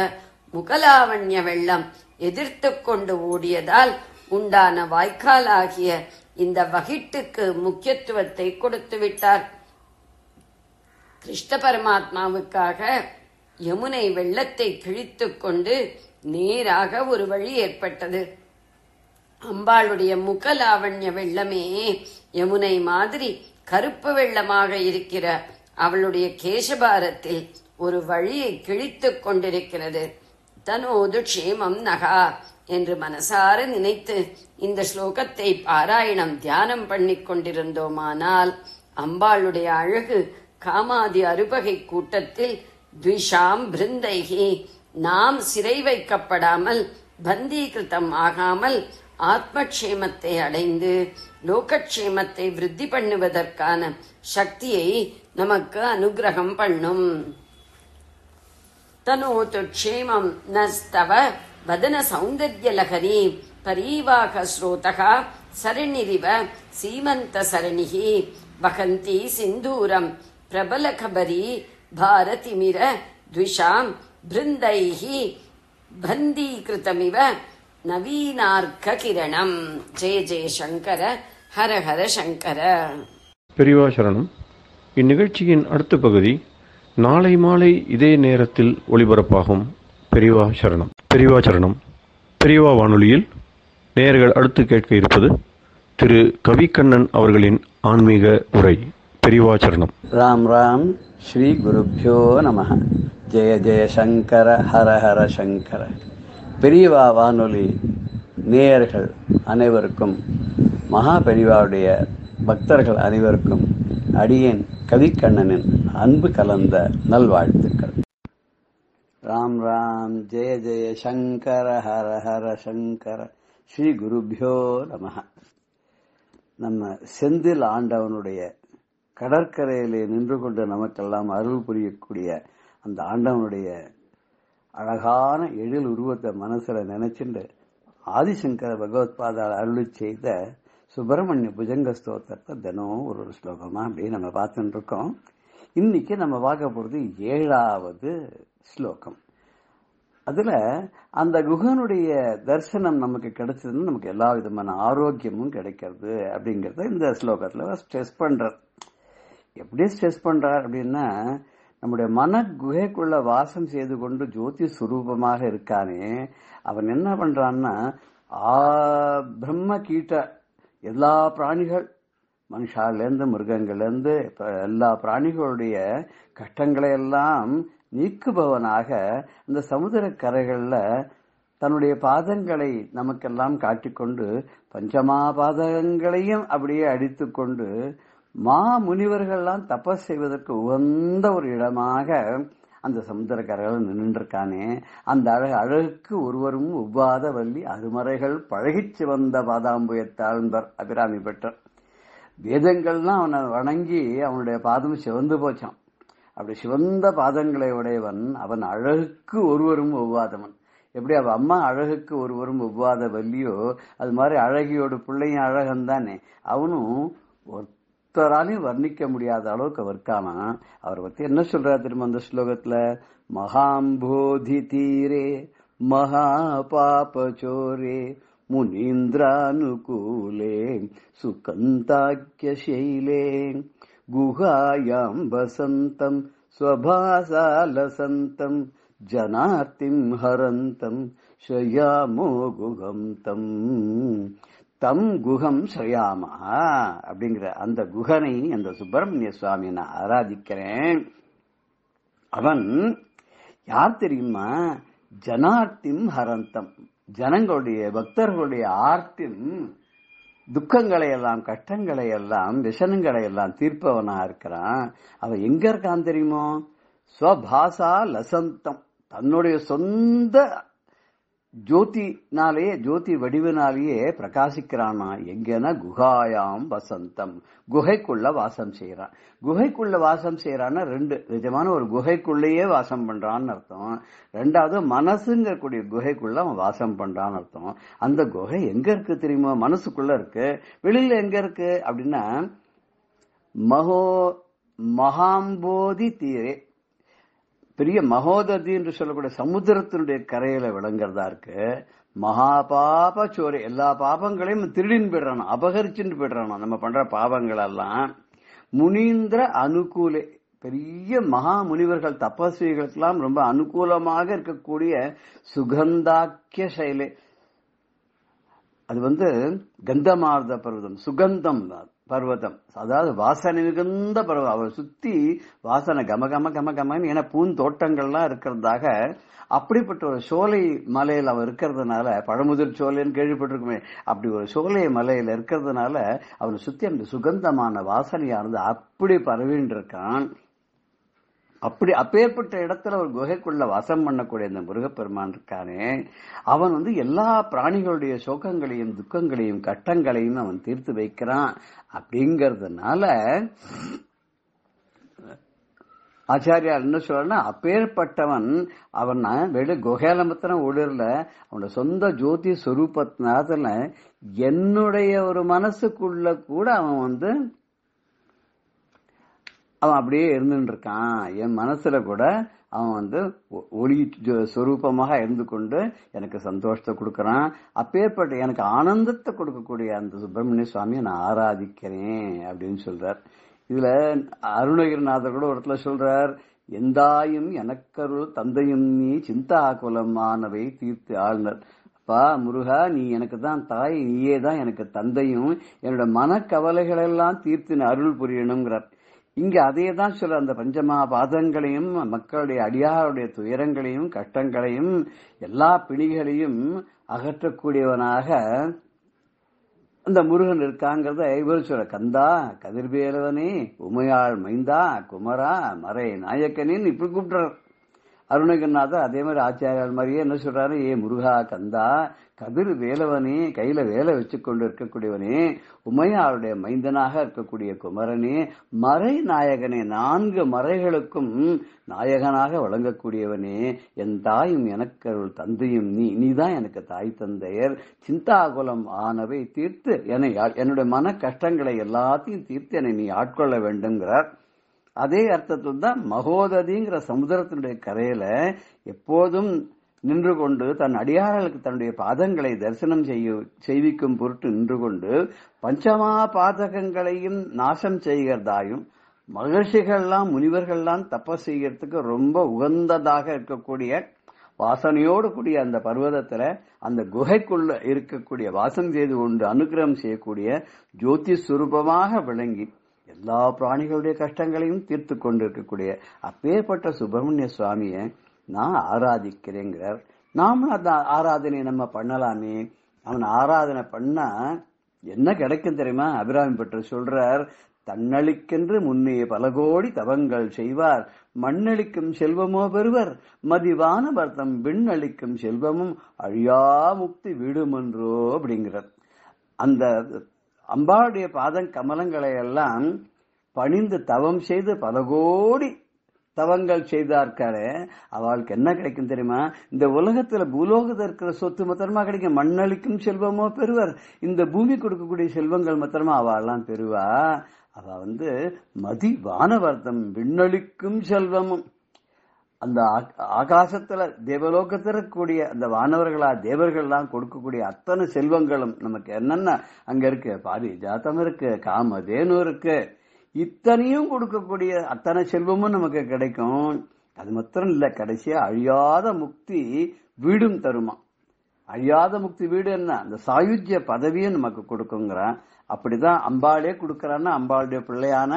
முகலாவண்ய வெள்ளம் எதிர்த்து கொண்டு ஓடியதால் உண்டான வாய்க்காலாகிய இந்த வகிட்டுக்கு முக்கியத்துவத்தை கொடுத்து விட்டார். கிருஷ்ண பரமாத்மாவுக்காக யமுனை வெள்ளத்தை கிழித்துக் கொண்டு நேராக ஒரு வழி ஏற்பட்டது. அம்பாளுடைய முகலாவண்ய வெள்ளமே யமுனை மாதிரி கருப்பு வெள்ளமாக இருக்கிற அவளுடைய கேசபாரத்தில் ஒரு வழியை கிழித்துக் கொண்டிருக்கிறது. தனோது க்ஷேமம் நகா என்று மனசார நினைத்து இந்த ஸ்லோகத்தை பாராயணம் தியானம் பண்ணிக் கொண்டிருந்தோமானால் அம்பாளுடைய அழகு காமாதி அறுபகை கூட்டத்தில் த்விஷாம் பிருந்தைகி நாம் சிறை வைக்கப்படாமல் பந்தீகிருத்தம் ஆகாமல் ஆத்மக்ஷேமத்தை அடைந்து லோகக்ஷேமத்தை விருத்தி பண்ணுவதற்கான சக்தியை நமக்கு அனுகிரகம் பண்ணும். தனோது க்ஷேமம் நஸ்தவ வதன சௌந்தர்ய லகரி பரீவாக ஸ்ரோதகா சரணிரிவ சீமந்த சரணிகி வகந்தி சிந்தூரம் பிரபல கபரி பாரதிமிர த்விஷாம் பிருந்தைஹி பந்தீகிருதமிவ நவீனார்க்க கிரணம். ஜெய ஜெய சங்கர, ஹர ஹர சங்கர. பெரியவா சரணம். இந்நிகழ்ச்சியின் அடுத்த பகுதி நாளை மாலை இதே நேரத்தில் ஒளிபரப்பாகும். பெரியவா சரணம். பெரியவா சரணம். பெரியவா வானொலியில் நேயர்கள் அடுத்து கேட்க இருப்பது திரு கவிக்கண்ணன் அவர்களின் ஆன்மீக உரை. பெரியவா சரணம். ராம் ராம். ஸ்ரீ குருப்யோ நமஹ. ஜெய ஜெய சங்கர, ஹர ஹர சங்கர. பெரியவா வானொலி நேயர்கள் அனைவருக்கும், மகா பெரியவாவுடைய பக்தர்கள் அனைவருக்கும் அடியேன் கவிக்கண்ணனின் அன்பு கலந்த நல்வாழ்த்துக்கள். ராம் ராம். ஜெய ஜெய சங்கர, ஹர ஹர சங்கர. ஸ்ரீ குருப்யோ நமஹ. நம்ம செந்தில் ஆண்டவனுடைய கடற்கரையிலே நின்று கொண்டு நமக்கெல்லாம் அருள் புரியக்கூடிய அந்த ஆண்டவனுடைய அழகான எழில் உருவத்தை மனசுல நினைச்சுட்டு ஆதிசங்கர பகவத்பாதால் அருளி செய்த சுப்பிரமணிய புஜங்க ஸ்தோத்திரத்தை தினம் ஒரு ஸ்லோகமா அப்படி நம்ம பார்த்துட்டு இருக்கோம். இன்னைக்கு நம்ம பார்க்க போறது 7வது ஸ்லோகம். அதுல அந்த குகனுடைய தரிசனம் நமக்கு கிடைச்சதுன்னு நமக்கு எல்லா விதமான ஆரோக்கியமும் கிடைக்கிறது அப்படிங்கறத இந்த ஸ்லோகத்துல ஸ்ட்ரெஸ் பண்றார். எப்படி ஸ்ட்ரெஸ் பண்றார் அப்படின்னா, நம்முடைய மன குகைக்குள்ள வாசம் செய்து கொண்டு ஜோதி சுரூபமாக இருக்கானே, அவன் என்ன பண்றான்னா பிரம்ம கீட்ட எல்லா பிராணிகள், மனுஷாலேருந்து மிருகங்கள்லேருந்து எல்லா பிராணிகளுடைய கஷ்டங்களை எல்லாம் நீக்குபவனாக இந்த சமுதிர கரைகள்ல தன்னுடைய பாதங்களை நமக்கெல்லாம் காட்டிக்கொண்டு பஞ்சமா பாதங்களையும் அப்படியே அடித்து கொண்டு மா முனிவர்கள்லாம் தபஸ் செய்வதற்கு உகந்த ஒரு இடமாக அந்த சமுத்திர கரைகள் நின்றுருக்கானே, அந்த அழகுக்கு ஒருவரும் ஒவ்வாத வள்ளி அருமறைகள் பழகிச்சு வந்த பாதாம்புயத்தாழ்ந்தர் அபிராமி பெற்றார். வேதங்கள்லாம் அவனை வணங்கி அவனுடைய பாதம் சிவந்து போச்சான். அப்படி சிவந்த பாதங்களை உடையவன் அவன் அழகுக்கு ஒருவரும் ஒவ்வாதவன். எப்படி அவ அம்மா அழகுக்கு ஒருவரும் ஒவ்வாத வள்ளியோ, அது மாதிரி அழகியோட பிள்ளையும் அழகன் தானே, அவனும் ஒருத்தராலையும் வர்ணிக்க முடியாத அளவுக்கு அவருக்கானா. அவரை பத்தி என்ன சொல்றாரு திரும்ப அந்த ஸ்லோகத்துல, மகாம்போதி தீரே மகா பாபச்சோரே முனீந்திரானுகூலே சுகந்தாக்கிய சைலே குஹாயாம் வசந்தம் ஸ்வபாசாலசந்தம் ஜனார்த்திம் ஹரந்தம் ஸ்ரயாமோ குகம் தம் தம் குகம் ஸ்ரயாமா அப்படிங்கிற அந்த குகனை, அந்த சுப்பிரமணிய சுவாமியை நான் ஆராதிக்கிறேன். அவன் யார் தெரியுமா? ஜனார்த்திம் ஹரந்தம், ஜனங்களுடைய பக்தர்களுடைய ஆர்த்தின் துக்கங்களை எல்லாம் கஷ்டங்களை எல்லாம் விஷனங்களை எல்லாம் தீர்ப்பவனா இருக்கிறான். அவன் எங்க இருக்கான் தெரியுமோ? ஸ்வபாசா லசந்தம், தன்னுடைய சொந்த ஜோதினாலேயே ஜோதி வடிவினாலேயே பிரகாசிக்கிறானா. எங்கன்னா குஹாயாம் வசந்தம், குகைக்குள்ள வாசம் செய்யறான். குகைக்குள்ள வாசம் செய்யறான்னா ரெண்டு நிஜமான ஒரு குகைக்குள்ளேயே வாசம் பண்றான்னு அர்த்தம். ரெண்டாவது மனசுங்கக்கூடிய குகைக்குள்ள அவன் வாசம் பண்றான்னு அர்த்தம். அந்த குகை எங்க இருக்கு தெரியுமா? மனசுக்குள்ள இருக்கு. வெளியில எங்க இருக்கு அப்படின்னா மகாம்போதி தீரே, பெரிய மகோததி என்று சொல்லக்கூடிய சமுத்திரத்தினுடைய கரையில விளங்குறதா இருக்கு. மகாபாப சோரி, எல்லா பாபங்களையும் திருடின்னு போயிடுறானோ, அபகரிச்சுட்டு போயிடுறானோ நம்ம பண்ற பாவங்கள் எல்லாம். முனீந்திர அனுகூலே, பெரிய மகா முனிவர்கள் தபஸ்விகளுக்கெல்லாம் ரொம்ப அனுகூலமாக இருக்கக்கூடிய சுகந்தாக்கிய சைலே. அது கந்தமார்த பர்வதம், சுகந்தம் பர்வதம், அதாவது வாசனை மிகுந்த பர்வதம். அவர் சுத்தி வாசனை கம கம கம கமன்னு, ஏன்னா பூந்தோட்டங்கள்லாம் இருக்கிறதாக அப்படிப்பட்ட ஒரு சோலை மலையில் அவர் இருக்கிறதுனால, பழமுதிர் சோலைன்னு கேள்விப்பட்டிருக்குமே, அப்படி ஒரு சோலை மலையில இருக்கிறதுனால அவனை சுத்தி அந்த சுகந்தமான வாசனையானது அப்படி பரவின்னு இருக்கான். அப்பேற்பட்ட இடத்துல ஒரு குகைக்குள்ள வாசம் பண்ணக்கூடிய இந்த முருகப்பெருமான் இருக்கானே, அவன் எல்லா பிராணிகளுடைய சோகங்களையும் துக்கங்களையும் கட்டங்களையும் அவன் தீர்த்து வைக்கிறான். அப்படிங்கறதுனால ஆச்சாரியார் என்ன சொல்றா, அப்பேற்பட்டவன் அவன் வெளி குகையில மாத்திரம் ஓடிரல, அவனோட சொந்த ஜோதி ஸ்வரூபத்தினால என்னுடைய ஒரு மனசுக்குள்ள கூட அவன் அப்படியே இருந்துட்டு இருக்கான். என் மனசுல கூட அவன் ஒளி ஸ்வரூபமாக இருந்து கொண்டு எனக்கு சந்தோஷத்தை கொடுக்கறான். அப்பேற்பட்ட எனக்கு ஆனந்தத்தை கொடுக்கக்கூடிய அந்த சுப்பிரமணிய சுவாமியை நான் ஆராதிக்கிறேன் அப்படின்னு சொல்றார். இதுல அருணகிரிநாதர் கூட ஒரு இடத்துல சொல்றார், எந்தாயும் எனக்கருள் தந்தையும் நீ சிந்தா குலமானவை தீர்த்து ஆழ்னர். அப்பா முருகா, நீ எனக்கு தான் தாய், நீயே தான் எனக்கு தந்தையும், என்னோட மனக்கவலைகள் எல்லாம் தீர்த்து அருள் புரியணுங்கிறார். இங்க அதே தான் சொல்ற, அந்த பஞ்சமா பாதங்களையும் மக்களுடைய அடியாருடைய துயரங்களையும் கஷ்டங்களையும் எல்லா பிணிகளையும் அகற்றக்கூடியவனாக அந்த முருகன் இருக்காங்கிறத இவர் சொல்ற. கந்தா கதிர்வேலவனே, உமையாள் மைந்தா, குமரா மறை நாயக்கனின்னு இப்படி கூப்பிடுறார் அருணகிரிநாதர். அதே மாதிரி ஆச்சாரியார் மாதிரியே என்ன சொல்றாரு, ஏ முருகா கந்தா கதிர் வேலவனே, கையில வேலை வச்சு கொண்டு இருக்கக்கூடியவனே, உமையாளுடைய மைந்தனாக இருக்கக்கூடிய குமரனே, மறை நாயகனே, 4 மறைகளுக்கும் நாயகனாக வழங்கக்கூடியவனே, என் தாயும் எனக்கு தந்தையும் நீதான் எனக்கு தாய் தந்தையர், சிந்தாகுலம் ஆனவை தீர்த்து என்னுடைய மன கஷ்டங்களை எல்லாத்தையும் தீர்த்து என்னை நீ ஆட்கொள்ள வேண்டும்ங்கிறார். அதே அர்த்தத்தில் தான் மகோததிங்கிற சமுதிரத்தினுடைய கரையில எப்போதும் நின்று கொண்டு தன் அடியார்களுக்கு தன்னுடைய பாதங்களை தரிசனம் செய்விக்கும் பொருட்டு நின்று கொண்டு பஞ்சமா பாதகங்களையும் நாசம் செய்கிறதாயும் மகிழ்ச்சிகள்லாம் முனிவர்கள்லாம் தபஸ் செய்யறதுக்கு ரொம்ப உகந்ததாக இருக்கக்கூடிய வாசனையோடு கூடிய அந்த பர்வதத்துல அந்த குகைக்குள்ள இருக்கக்கூடிய வாசம் செய்து கொண்டு அனுகிரகம் செய்யக்கூடிய ஜோதி சுரூபமாக விளங்கி எல்லா பிராணிகளுடைய கஷ்டங்களையும் தீர்த்து கொண்டு இருக்கக்கூடிய அப்பேற்பட்ட சுப்பிரமணிய சுவாமியை நான் ஆராதிக்கிறேங்கிறார். நாமளும் அந்த ஆராதனை நம்ம பண்ணலாமே. அவன் ஆராதனை பண்ணா என்ன கிடைக்கும் தெரியுமா? அபிராமி பற்று சொல்றார், தன்னளிக்கென்று முன்னே பல கோடி தவங்கள் செய்வார், மண்ணளிக்கும் செல்வமோ பெறுவர், மதிவான பர்த்தம் விண்ணளிக்கும் செல்வமும் அழியா முக்தி விடுமென்றோ அப்படிங்கிறார். அந்த அம்பாளுடைய பாதம் கமலங்களை எல்லாம் பணிந்து தவம் செய்து பல கோடி தவங்கள் செய்தார்க்காரே, அவளுக்கு என்ன கிடைக்கும் தெரியுமா? இந்த உலகத்துல பூலோகத்தில் இருக்கிற சொத்து மாத்திரமா கிடைக்கும், மண்ணளிக்கும் செல்வமோ பெறுவர், இந்த பூமி கொடுக்கக்கூடிய செல்வங்கள் மாத்திரமா அவெல்லாம் பெறுவா. அவ மதி வானவர்த்தம் விண்ணளிக்கும் செல்வமும், அந்த ஆகாசத்துல தேவலோகத்துல கூடிய அந்த வானவர்களா தேவர்கள்லாம் கொடுக்கக்கூடிய அத்தனை செல்வங்களும் நமக்கு என்னென்ன அங்க இருக்கு, பாரிஜாத்தம் இருக்கு, காமதேனு இருக்கு, இத்தனையும் கொடுக்கக்கூடிய அத்தனை செல்வமும் நமக்கு கிடைக்கும். அது மாத்திரம் இல்ல, கடைசியா அழியாத முக்தி வீடும் தருமா. அழியாத முக்தி வீடு என்ன, அந்த சாயுஜ்ய பதவியும் நமக்கு கொடுக்குங்கிறான். அப்படிதான் அம்பாளே கொடுக்கறான்னா, அம்பாளுடைய பிள்ளையான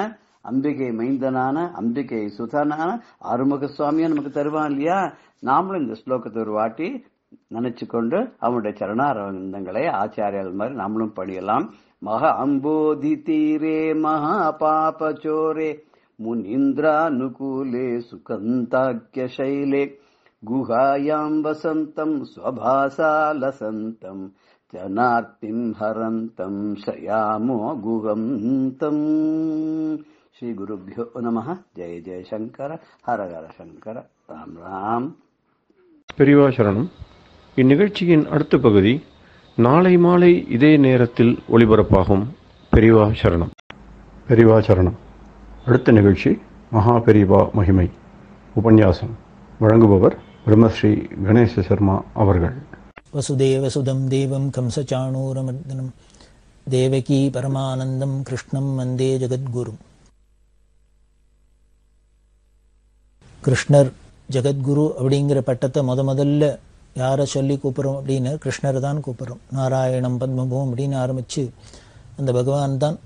அம்பிகை மைந்தனான அம்பிகை சுதனான ஆறுமுக சுவாமியை நமக்கு தருவான் இல்லையா? நாமளும் இந்த ஸ்லோகத்தை ஒரு வாட்டி நினைச்சு கொண்டு அவனுடைய சரணாரவிந்தங்களை ஆச்சாரியால் மாதிரி நாமளும் படியலாம். மகா அம்போதி தீரே மகா பாபச்சோரே முனீந்திரானுகூலே சுகந்தாக்கிய சைலே குஹாயாம் வசந்தம் ஸ்வபாசாலசந்தம் ஜனார்த்திம் ஹரந்தம் சயாமோ குஹந்தம். ஸ்ரீ குருப்யோ நமः. ஜெய ஜெய சங்கர ஹர ஹர சங்கர. ராம் ராம். பெரியவா சரணம். இந்நிகழ்ச்சியின் அடுத்த பகுதி நாளை மாலை இதே நேரத்தில் ஒளிபரப்பாகும். பெரியவா சரணம். பெரியவா சரணம். அடுத்த நிகழ்ச்சி மகா பெரியவா மகிமை உபன்யாசம். வழங்குபவர் பிரம்மஸ்ரீ கணேச சர்மா அவர்கள். வசுதேவசுதம் தேவம் கம்சச்சாணூரமர்தனம் தேவகி பரமானந்தம் கிருஷ்ணம் வந்தே ஜெகத்குரும். கிருஷ்ணர் ஜெகத்குரு அப்படிங்கிற பட்டத்தை முதல்ல யாரை சொல்லி கூப்பிட்றோம் அப்படின்னு கிருஷ்ணரை தான் கூப்பிட்றோம். நாராயணம் பத்மபூம் அப்படின்னு ஆரம்பித்து அந்த பகவான் தான்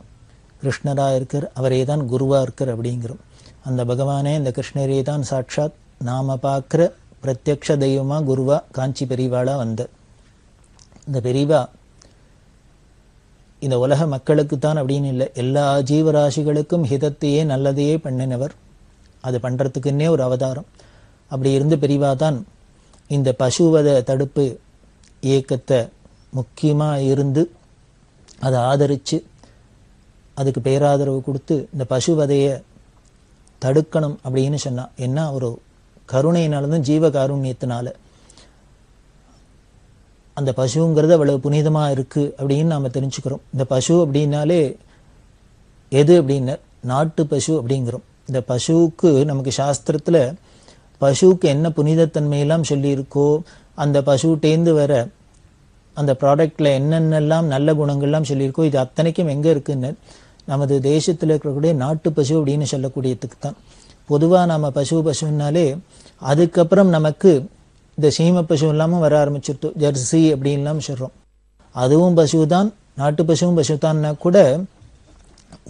கிருஷ்ணராக இருக்கார், அவரே தான் குருவாக இருக்கார் அப்படிங்கிறோம். அந்த பகவானே இந்த கிருஷ்ணரே தான் சாட்சாத் நாம பார்க்குற பிரத்யக்ஷ தெய்வமாக குருவா காஞ்சி பெரியவாளாக வந்த இந்த பெரியவா இந்த உலக மக்களுக்கு தான் அப்படின்னு இல்லை, எல்லா ஜீவராசிகளுக்கும் ஹிதத்தையே நல்லதையே பண்ணினவர். அது பண்ணுறதுக்குன்னே ஒரு அவதாரம். அப்படி இருந்து பெரியவா தான் இந்த பசுவத தடுப்பு இயக்கத்தை முக்கியமாக இருந்து அதை ஆதரித்து அதுக்கு பேராதரவு கொடுத்து இந்த பசுவதையை தடுக்கணும் அப்படின்னு சொன்னா. என்ன ஒரு கருணையினால்தான், ஜீவ காருண்யத்தினால. அந்த பசுங்கிறது அவ்வளவு புனிதமாக இருக்குது அப்படின்னு நாம் தெரிஞ்சுக்கிறோம். இந்த பசு அப்படின்னாலே எது அப்படின்னா நாட்டு பசு அப்படிங்கிறோம். இந்த பசுவுக்கு நமக்கு சாஸ்திரத்தில் பசுவுக்கு என்ன புனிதத்தன்மையெல்லாம் சொல்லியிருக்கோ, அந்த பசுட்டேந்து வர அந்த ப்ராடக்டில் என்னென்னலாம் நல்ல குணங்கள்லாம் சொல்லியிருக்கோ, இது அத்தனைக்கும் எங்கே இருக்குன்னு நமது தேசத்தில் இருக்கக்கூடிய நாட்டு பசு அப்படின்னு சொல்லக்கூடியதுக்கு தான். பொதுவாக நம்ம பசுன்னாலே அதுக்கப்புறம் நமக்கு இந்த சீம பசு இல்லாமல் வர ஆரம்பிச்சிருத்து, ஜெர்சி அப்படின்லாம் சொல்கிறோம். அதுவும் பசு தான், நாட்டு பசுவும் பசு தான்னா கூட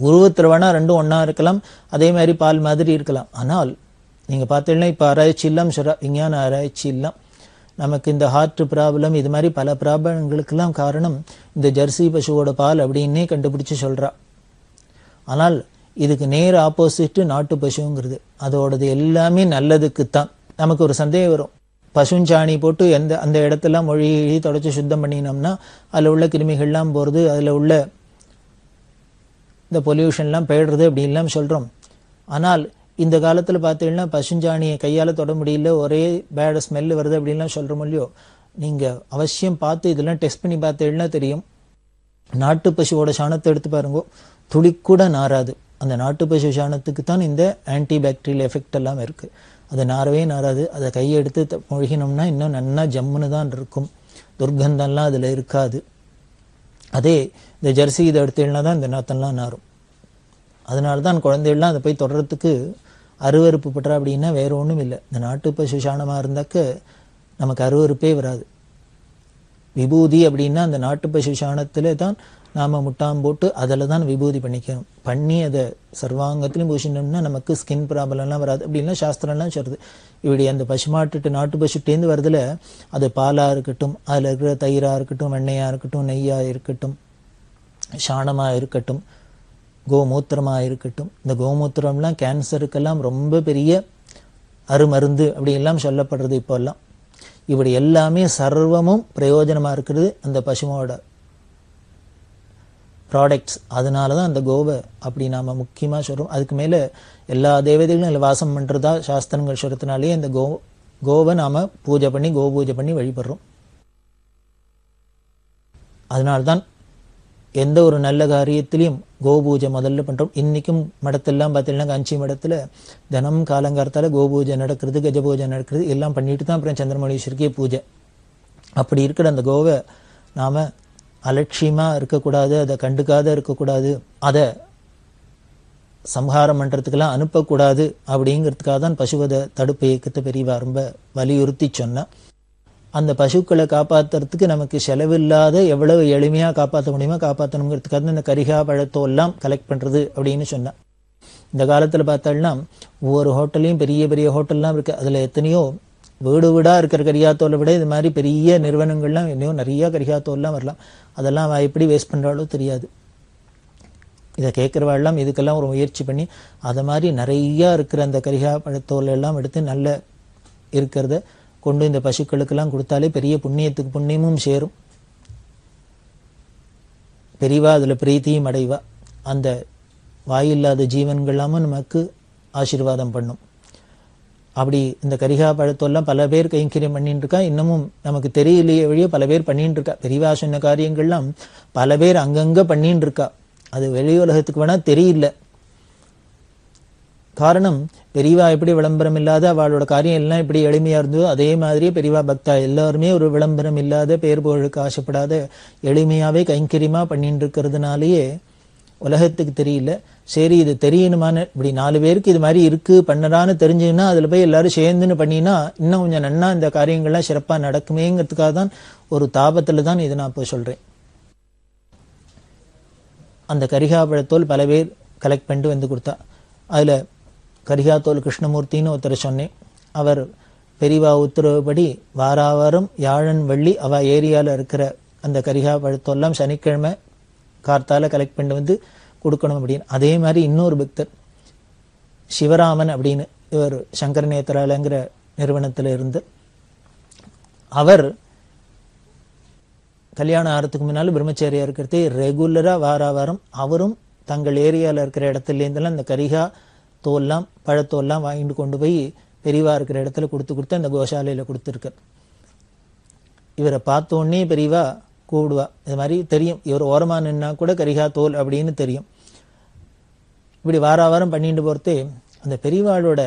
உருவத்தில் வேணால் ரெண்டும் ஒன்றா இருக்கலாம், அதே மாதிரி பால் மாதிரி இருக்கலாம். ஆனால் நீங்கள் பார்த்தீங்கன்னா இப்போ ஆராய்ச்சி இல்லாமல் சொல்கிறா, விஞ்ஞான ஆராய்ச்சி இல்லாம் நமக்கு இந்த ஹார்ட் ப்ராப்ளம் இது மாதிரி பல ப்ராப்ளங்களுக்கெல்லாம் காரணம் இந்த ஜெர்சி பசுவோட பால் அப்படின்னே கண்டுபிடிச்சு சொல்கிறா. ஆனால் இதுக்கு நேர் ஆப்போசிட்டு நாட்டு பசுங்கிறது. அதோடது எல்லாமே நல்லதுக்குத்தான். நமக்கு ஒரு சந்தேகம் வரும், பசுஞ்சாணி போட்டு அந்த இடத்தெல்லாம் மொழி தொடச்சி சுத்தம் பண்ணினோம்னா அதில் உள்ள கிருமிகள்லாம் போகிறது, அதில் உள்ள இந்த பொல்யூஷன்லாம் போயிடுறது அப்படின்லாம் சொல்கிறோம். ஆனால் இந்த காலத்தில் பார்த்தீங்கன்னா பசுஞ்சாணியை கையால் தொட முடியல, ஒரே பேட் ஸ்மெல்லு வருது அப்படின்லாம் சொல்கிறோம் இல்லையோ. நீங்கள் அவசியம் பார்த்து இதெல்லாம் டெஸ்ட் பண்ணி பார்த்தீங்கன்னா தெரியும். நாட்டு பசுவோட சாணத்தை எடுத்து பாருங்க, துளி கூட நாராது. அந்த நாட்டு பசு சாணத்துக்கு தான் இந்த ஆன்டி பாக்டீரியல் எஃபெக்ட் எல்லாம் இருக்குது. அது நாரவே நாராது. அதை கையை எடுத்து மொழிகினோம்னா இன்னும் நன்னா ஜம்முன்னு தான் இருக்கும், துர்க்கந்தம்லாம் அதில் இருக்காது. அதே இந்த ஜெர்சி இதை எடுத்தீங்கன்னா தான் இந்த நாத்தம்லாம் நாரும். அதனால தான் குழந்தைகள்லாம் அதை போய் தொடர்றதுக்கு அருவறுப்பு பட்டுறா. அப்படின்னா வேறு ஒன்றும் இல்லை, இந்த நாட்டு பசு சாணமாக இருந்தாக்க நமக்கு அருவறுப்பே வராது. விபூதி அப்படின்னா அந்த நாட்டு பசு சாணத்தில் தான் நாம் முட்டாம் போட்டு அதில் தான் விபூதி பண்ணிக்கணும். பண்ணி அதை சர்வாங்கத்திலையும் பூசினோம்னா நமக்கு ஸ்கின் ப்ராப்ளம்லாம் வராது அப்படின்னா சாஸ்திரம்லாம் சொல்கிறது. இப்படி அந்த பசுமாட்டுட்டு நாட்டு பசுட்டேந்து வரதில் அது பாலாக இருக்கட்டும், அதில் இருக்கிற தயிராக இருக்கட்டும், வெண்ணெயாக இருக்கட்டும், நெய்யாக இருக்கட்டும், சாணமாக இருக்கட்டும், கோமூத்திரமாக இருக்கட்டும். இந்த கோமூத்திரம்லாம் கேன்சருக்கெல்லாம் ரொம்ப பெரிய அருமருந்து அப்படியெல்லாம் சொல்லப்படுறது இப்போல்லாம். இப்படி எல்லாமே சர்வமும் பிரயோஜனமாக இருக்கிறது அந்த பசுவோட ப்ராடக்ட்ஸ். அதனால தான் அந்த கோவை அப்படி நாம் முக்கியமாக சொல்கிறோம். அதுக்கு மேலே எல்லா தேவதைகளும் அதில் வாசம் பண்ணுறதா சாஸ்திரங்கள் சொல்கிறதுனாலே அந்த கோவை நாம் பூஜை பண்ணி கோபூஜை பண்ணி வழிபடுறோம். அதனால்தான் எந்த ஒரு நல்ல காரியத்திலையும் கோபூஜை முதல்ல பண்ணுறோம். இன்றைக்கும் மடத்தெல்லாம் பார்த்தீங்கன்னா காஞ்சி மடத்தில் தினம் காலங்காலத்தால் கோபூஜை நடக்கிறது, கஜபூஜை நடக்கிறது, எல்லாம் பண்ணிட்டு தான் அப்புறம் சந்திரமௌலீஸ்வருக்கே பூஜை. அப்படி இருக்கிற அந்த கோவை நாம் அலட்சியமாக இருக்கக்கூடாது, அதை கண்டுக்காத இருக்கக்கூடாது, அதை சம்ஹாரம் பண்ணுறதுக்கெல்லாம் அனுப்பக்கூடாது. அப்படிங்கிறதுக்காக தான் பசுவத தடுப்பு இயக்கத்தை பெரியவா ரொம்ப வலியுறுத்தி சொன்னால், அந்த பசுக்களை காப்பாற்றுறதுக்கு நமக்கு செலவில்லாத எவ்வளவு எளிமையாக காப்பாற்ற முடியுமோ காப்பாற்றணுங்கிறதுக்காக இந்த கரிகா பழத்தோல்லாம் கலெக்ட் பண்ணுறது அப்படின்னு சொன்னால். இந்த காலத்தில் பார்த்தோம்னா ஒவ்வொரு ஹோட்டல்லையும் பெரிய பெரிய ஹோட்டல்லாம் இருக்குது. அதில் எத்தனையோ வீடு வீடாக இருக்கிற கரிகாத்தோலை விட இது மாதிரி பெரிய நிறுவனங்கள்லாம் இன்னும் நிறையா கரிகாத்தோல்லாம் வரலாம். அதெல்லாம் எப்படி வேஸ்ட் பண்ணுறாலோ தெரியாது. இதை கேட்குறவாள்லாம் இதுக்கெல்லாம் ஒரு முயற்சி பண்ணி அதை மாதிரி நிறையா இருக்கிற அந்த கரிகா பழத்தோல் எல்லாம் எடுத்து நல்ல இருக்கிறத கொண்டு இந்த பசுக்களுக்கெல்லாம் கொடுத்தாலே பெரிய புண்ணியத்துக்கு புண்ணியமும் சேரும். பெரியவா அதில் பிரீத்தியும் அடைவா. அந்த வாயில்லாத ஜீவன்களாமும் நமக்கு ஆசீர்வாதம் பண்ணும். அப்படி இந்த கரிகா பழத்தோல்லாம் பல பேர் கைங்கரியம் பண்ணிட்டு இருக்கா. இன்னமும் நமக்கு தெரியலையே வழியே பல பேர் பண்ணிட்டு இருக்கா. பெரியவா சொன்ன காரியங்கள்லாம் பல பேர் அங்கங்கே பண்ணிட்டு இருக்கா. அது வெளி உலகத்துக்கு வேணால் தெரியல. காரணம், பெரியவா எப்படி விளம்பரம் இல்லாத அவளோட காரியம் எல்லாம் எப்படி எளிமையாக இருந்ததோ அதே மாதிரியே பெரியவா பக்தா எல்லாருமே ஒரு விளம்பரம் இல்லாத பேர் புகழுக்கு ஆசைப்படாத எளிமையாகவே கைங்கரியமாக பண்ணிட்டு இருக்கிறதுனாலேயே உலகத்துக்கு தெரியல. சரி இது தெரியணுமான்னு இப்படி 4 பேருக்கு இது மாதிரி இருக்கு பண்ணறான்னு தெரிஞ்சுன்னா அதுல போய் எல்லாரும் சேர்ந்துன்னு பண்ணினா இன்னும் கொஞ்சம் நன்னா இந்த காரியங்கள்லாம் சிறப்பா நடக்குமேங்கிறதுக்காக தான் ஒரு தாபத்துல தான் இதை நான் இப்போ சொல்றேன். அந்த கரிகாப்பழத்தோல் பல பேர் கலெக்ட் பண்ணிட்டு வந்து கொடுத்தா. அதுல கரிகாத்தோல் கிருஷ்ணமூர்த்தின்னு ஒருத்தர் சொன்னேன். அவர் பெரியவா உத்தரவுப்படி வாராவாரம் வியாழன் வெள்ளி அவ ஏரியால இருக்கிற அந்த கரிகாப்பழத்தோல்லாம் சனிக்கிழமை கார்த்தால கலெக்ட் பண்ணிட்டு வந்து கொடுக்கணும் அப்படின்னு. அதே மாதிரி இன்னொரு பக்தர் சிவராமன் அப்படின்னு இவர் சங்கர நேத்ராலங்கிற நிறுவனத்தில் இருந்து அவர் கல்யாணம் ஆகிறதுக்கு முன்னாலும் பிரம்மச்சாரியா இருக்கிறதே ரெகுலரா வாராவாரம் அவரும் தங்கள் ஏரியாவில் இருக்கிற இடத்துலேருந்தெல்லாம் இந்த கரிகா தோல்லாம் பழத்தோல்லாம் வாங்கிட்டு கொண்டு போய் பெரியவா இருக்கிற இடத்துல கொடுத்து அந்த கோசாலையில கொடுத்துருக்கார். இவரை பார்த்த உடனே பெரியவா கூடுவா. இது மாதிரி தெரியும், இவர் ஓரமா நின்னா கூட கரிகா தோல் அப்படின்னு தெரியும். இப்படி வாராவாரம் பண்ணிட்டு போறதே அந்த பெரியவாளோட